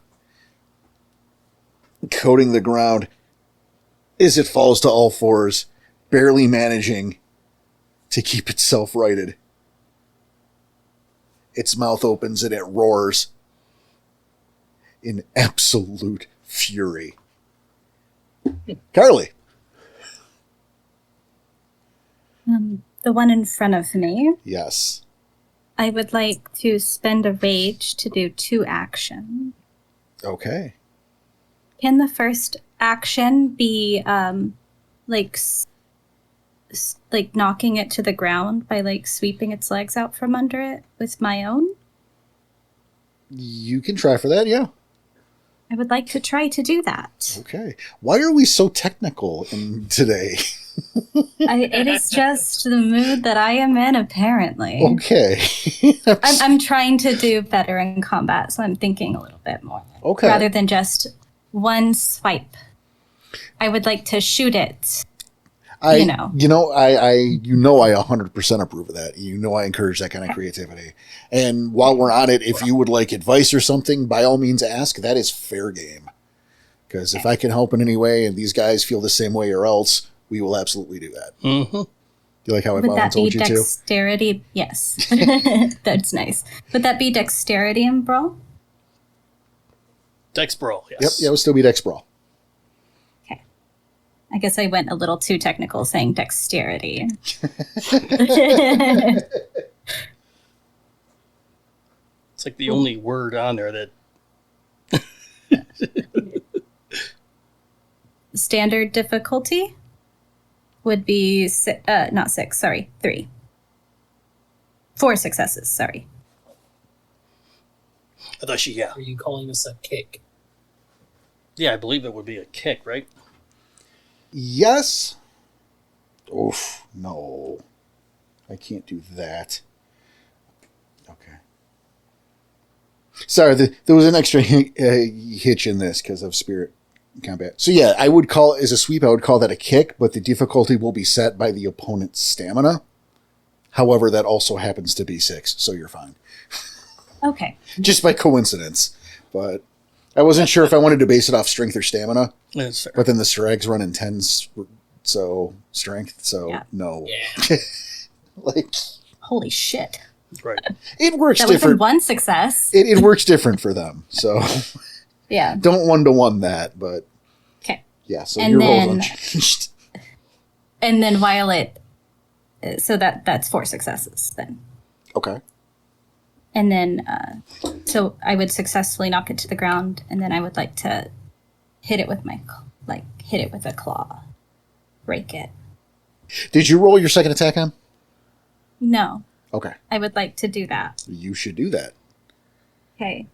S1: coating the ground as it falls to all fours, barely managing to keep itself righted. Its mouth opens and it roars in absolute fury. Carly.
S3: The one in front of me.
S1: Yes.
S3: I would like to spend a rage to do 2 actions.
S1: Okay.
S3: Can the first action be like knocking it to the ground by like sweeping its legs out from under it with my own?
S1: You can try for that, yeah.
S3: I would like to try to do that.
S1: Okay. Why are we so technical today?
S3: It is just the mood that I am in, apparently.
S1: Okay.
S3: I'm trying to do better in combat, so I'm thinking a little bit more.
S1: Okay.
S3: Rather than just one swipe. I would like to shoot it.
S1: I
S3: you know.
S1: 100% approve of that. You know I encourage that kind of creativity. And while we're on it, if you would like advice or something, by all means ask. That is fair game. Because if I can help in any way and these guys feel the same way or else, we will absolutely do that.
S2: Mm-hmm.
S1: You like how I
S3: Would that be
S1: told you to?
S3: dexterity? Yes. That's nice. Would that be dexterity and brawl?
S2: Dex Brawl, yes.
S1: Yep, yeah, it would still be Dex Brawl.
S3: Okay. I guess I went a little too technical saying dexterity.
S2: It's like the only word on there that
S3: Standard difficulty would be not 6, sorry, 3. 4 successes, sorry.
S2: I thought she,
S4: Are you calling this a kick?
S2: yeah, I believe it would be a kick, right?
S1: Yes. Oof, no. I can't do that. Okay. Sorry, there was an extra hitch in this because of spirit combat. So yeah, I would call, as a sweep, I would call that a kick, but the difficulty will be set by the opponent's stamina. However, that also happens to be 6, so you're fine.
S3: Okay.
S1: Just by coincidence. But I wasn't sure if I wanted to base it off strength or stamina,
S2: That's fair.
S1: but then the Strags run in 10s, so strength, so
S3: Yeah.
S1: no.
S4: Yeah.
S1: Like,
S3: Holy shit.
S2: Right.
S1: it works
S3: That would have been
S1: different.
S3: one success.
S1: It works different for them, so
S3: Yeah.
S1: don't 1-to-1 that, but
S3: Okay.
S1: yeah, so
S3: And
S1: your roll's
S3: then-
S1: unchanged.
S3: And then while it, so that's 4 successes then.
S1: Okay.
S3: And then, so I would successfully knock it to the ground, and then I would like to hit it with hit it with a claw, break it.
S1: Did you roll your second attack on?
S3: No,
S1: Okay.
S3: I would like to do that.
S1: You should do that.
S3: Okay.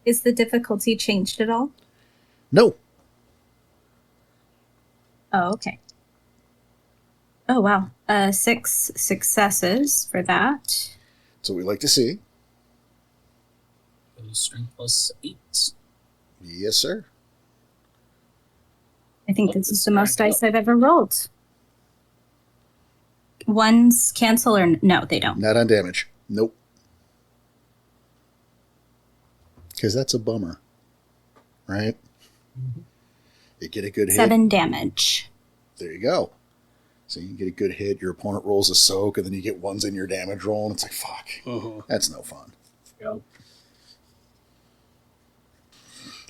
S3: Is the difficulty changed at all?
S1: No.
S3: Oh, okay. Oh, wow. 6 successes for that.
S1: That's what we like to see.
S4: Strength plus 8.
S1: Yes, sir.
S3: I think this is the most dice I've ever rolled. Ones cancel or no, they don't.
S1: Not on damage. Nope. Because that's a bummer. Right? You get a good hit.
S3: 7 damage.
S1: There you go. So you get a good hit, your opponent rolls a soak, and then you get ones in your damage roll, and it's like, fuck.
S2: Mhm.
S1: That's no fun.
S4: Yeah.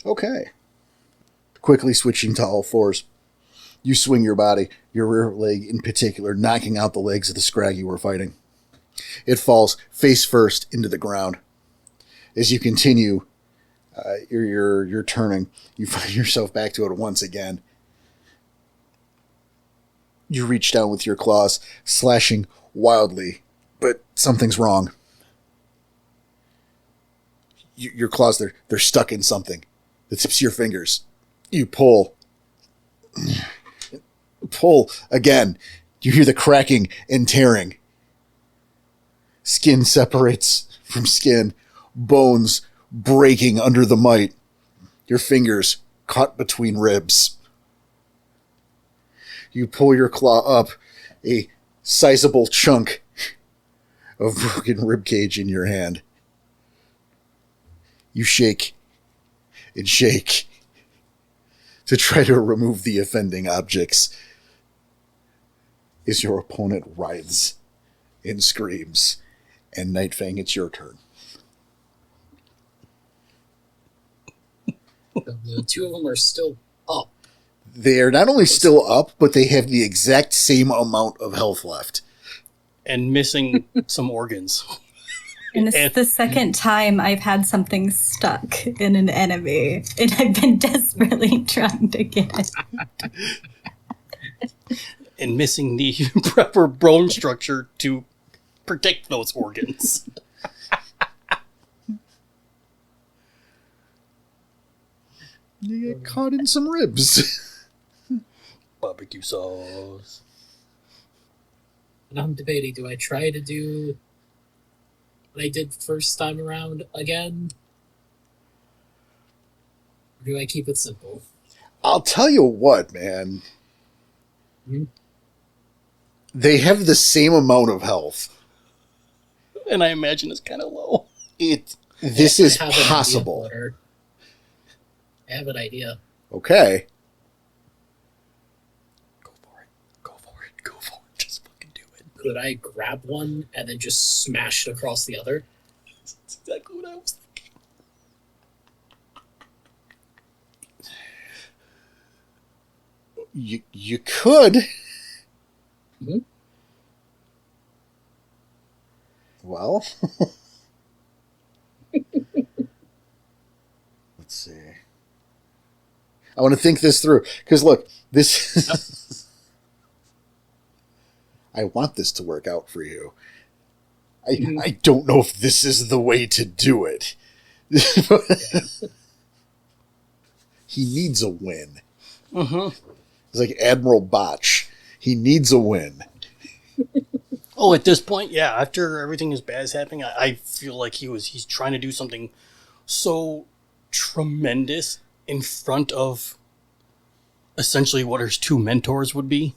S1: Okay. Quickly switching to all fours. You swing your body, your rear leg in particular, knocking out the legs of the scrag you were fighting. It falls face first into the ground. As you continue, you're turning. You find yourself back to it once again. You reach down with your claws, slashing wildly, but something's wrong. Your claws, they're stuck in something. The tips of your fingers. You pull. Pull again. You hear the cracking and tearing. Skin separates from skin. Bones breaking under the might. Your fingers caught between ribs. You pull your claw up. A sizable chunk of broken rib cage in your hand. You shake and shake to try to remove the offending objects as your opponent writhes and screams. And Nightfang, it's your turn.
S4: The two of them are still up.
S1: They are not only still up, but they have the exact same amount of health left.
S2: And missing some organs.
S3: And this
S2: And-
S3: is the second time I've had something stuck in an enemy, and I've been desperately trying to get it.
S2: And missing the proper bone structure to protect those organs.
S1: You get caught in some ribs.
S2: Barbecue sauce.
S4: And I'm debating, do I try to do what I did first time around again? Or do I keep it simple?
S1: I'll tell you what, man.
S4: Hmm?
S1: They have the same amount of health.
S2: And I imagine it's kind of low.
S1: This is
S4: I have an idea,
S1: possible.
S4: Blair. I have an idea.
S1: Okay.
S2: Go for it. Go for it. Go for it. Just fucking do it.
S4: Could I grab one and then just smash it across the other?
S2: That's exactly what I was thinking.
S1: You could.
S4: Mhm.
S1: Well, let's see. I want to think this through because look, this. I want this to work out for you. I don't know if this is the way to do it. He needs a win.
S2: Mm-hmm.
S1: It's like Admiral Botch. He needs a win.
S2: Oh, at this point, yeah, after everything as bad as happening, I feel like he's trying to do something so tremendous in front of essentially what his two mentors would be.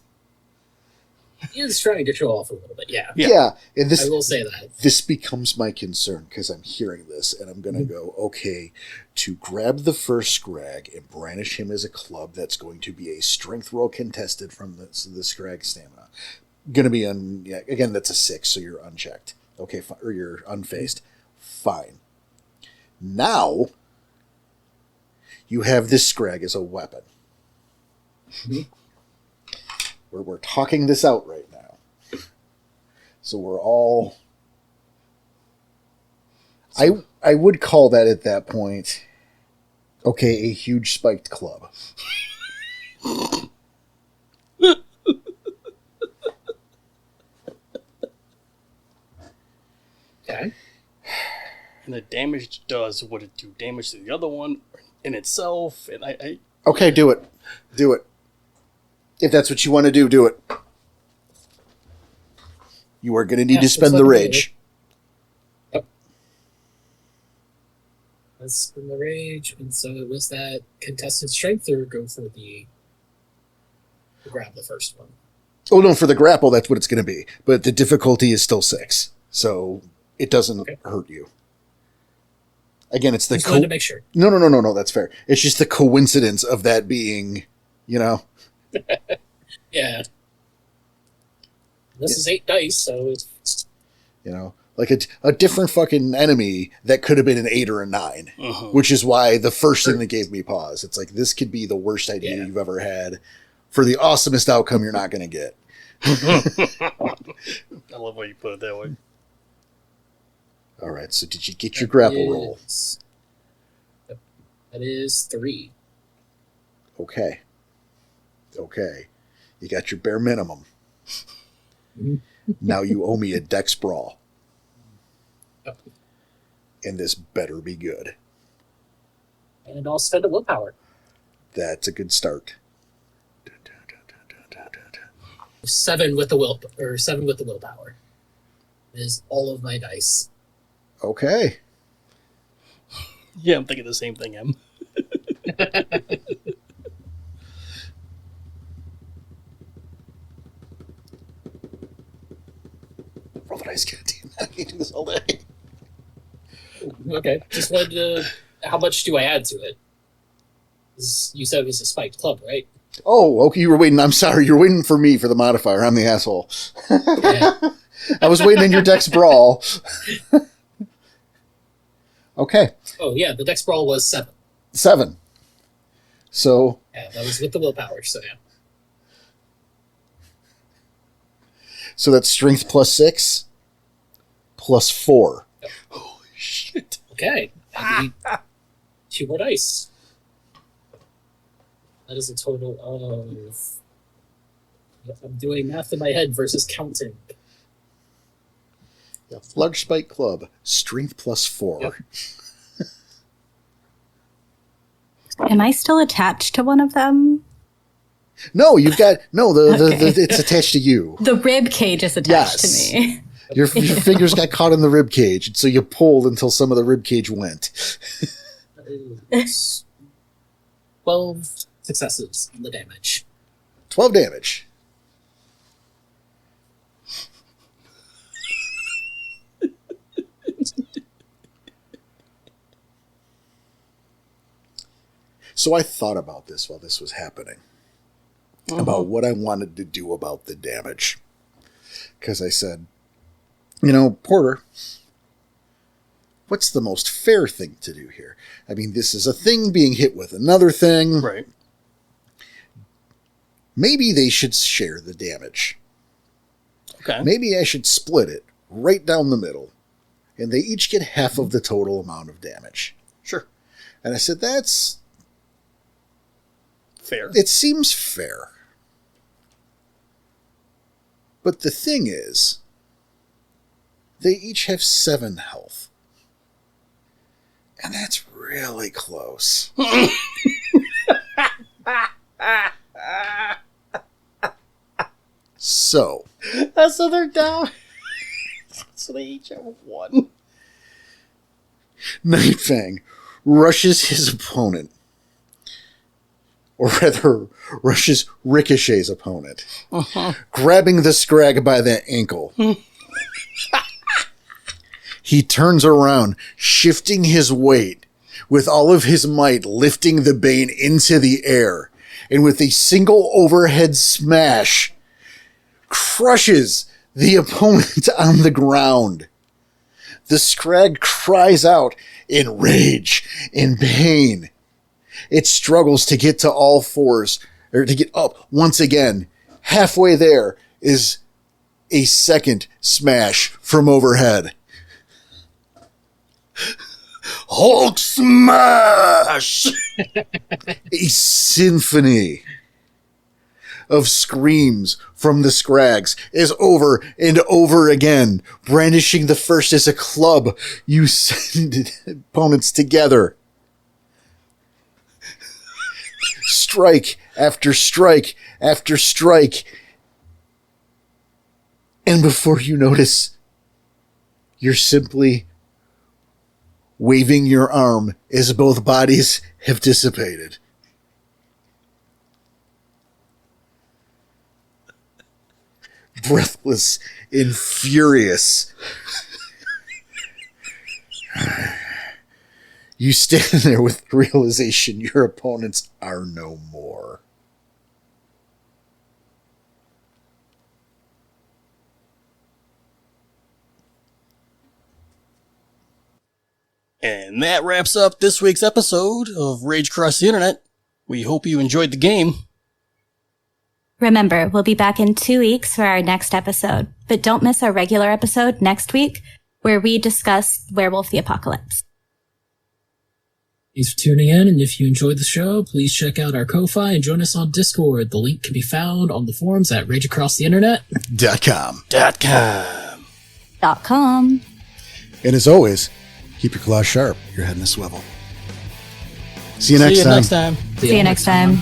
S4: He is trying to show off a little bit, yeah.
S1: Yeah, and
S4: I will say that.
S1: this becomes my concern because I'm hearing this and I'm going to go, okay, to grab the first Scrag and brandish him as a club, that's going to be a strength roll contested from the Scrag stamina. Going to be again, that's a 6, so you're unchecked. Okay, or you're unfaced. Fine. Now, you have this Scrag as a weapon. We're talking this out right now. So we're all... I would call that at that point, okay, a huge spiked club.
S4: Okay.
S2: And the damage does what it do damage to the other one in itself, and I
S1: Okay, do it. Do it. If that's what you want to do, do it. You are going to need to spend
S4: looks
S1: the
S4: like a
S1: rage.
S4: Yep. Let's spend the rage, and so it was that contested strength or go for the grab the first one.
S1: Oh, no, for the grapple, that's what it's going to be. But the difficulty is still 6. So it doesn't hurt you. Again, it's the...
S4: Just wanted to make sure.
S1: No, that's fair. It's just the coincidence of that being,
S4: Yeah. This is 8 dice, so it's...
S1: like a different fucking enemy that could have been an 8 or a 9, which is why the first thing that gave me pause. It's like, this could be the worst idea you've ever had for the awesomest outcome you're not going to get.
S2: I love how you put it that way.
S1: All right, so did you get your grapple roll?
S4: Yep. That is 3.
S1: Okay. You got your bare minimum. Now you owe me a dex brawl.
S4: Yep.
S1: And this better be good.
S4: And I'll spend a willpower.
S1: That's a good start.
S4: 7 with the willpower. Is all of my dice.
S1: Okay.
S2: Yeah, I'm thinking the same thing, Em.
S1: Roll the dice, kid. I can do this all day.
S4: Okay. Just wanted to... How much do I add to it? You said it was a spiked club, right?
S1: Oh, okay, you were waiting. I'm sorry. You're waiting for me for the modifier. I'm the asshole.
S4: Yeah.
S1: I was waiting in your dex brawl. Okay.
S4: Oh, yeah, the dex brawl was 7.
S1: 7. So...
S4: Yeah, that was with the willpower, so yeah.
S1: So that's strength plus 6 plus 4.
S2: Holy shit.
S4: Okay. I need 2 more dice. That is a total of... I'm doing math in my head versus counting.
S1: Large spike club, strength plus 4.
S4: Yep.
S3: Am I still attached to one of them?
S1: No, you've got the
S3: Okay.
S1: it's attached to you.
S3: The rib cage is attached
S1: Yes.
S3: to me.
S1: Your fingers got caught in the rib cage, and so you pulled until some of the rib cage went.
S4: That is 12 successes on the damage.
S1: 12 damage. So I thought about this while this was happening, about what I wanted to do about the damage. Because I said, Porter, what's the most fair thing to do here? I mean, this is a thing being hit with another thing.
S2: Right.
S1: Maybe they should share the damage.
S2: Okay.
S1: Maybe I should split it right down the middle, and they each get half of the total amount of damage.
S2: Sure.
S1: And I said, that's...
S2: Fair.
S1: It seems fair. But the thing is, they each have 7 health. And that's really close. So.
S2: So they're down. So they each have 1.
S1: Night Fang rushes his opponent. Or rather, rushes Ricochet's opponent. Grabbing the Scrag by the ankle. He turns around, shifting his weight, with all of his might lifting the Bane into the air, and with a single overhead smash, crushes the opponent on the ground. The Scrag cries out in rage, in pain. It struggles to get to all fours, or to get up once again. Halfway there is a second smash from overhead. Hulk smash! A symphony of screams from the Scrags is over and over again, brandishing the first as a club. You send opponents together. Strike after strike after strike. And before you notice, you're simply waving your arm as both bodies have dissipated. Breathless and furious, you stand there with the realization your opponents are no more.
S2: And that wraps up this week's episode of Rage Across the Internet. We hope you enjoyed the game.
S3: Remember, we'll be back in 2 weeks for our next episode, but don't miss our regular episode next week where we discuss Werewolf the Apocalypse.
S4: Thanks for tuning in, and if you enjoyed the show, please check out our Ko-Fi and join us on Discord. The link can be found on the forums at rageacrosstheinternet.com.
S3: .com.
S1: And as always, keep your claws sharp, your head in a swivel. See you next time.
S2: See you next time.
S3: See you next time.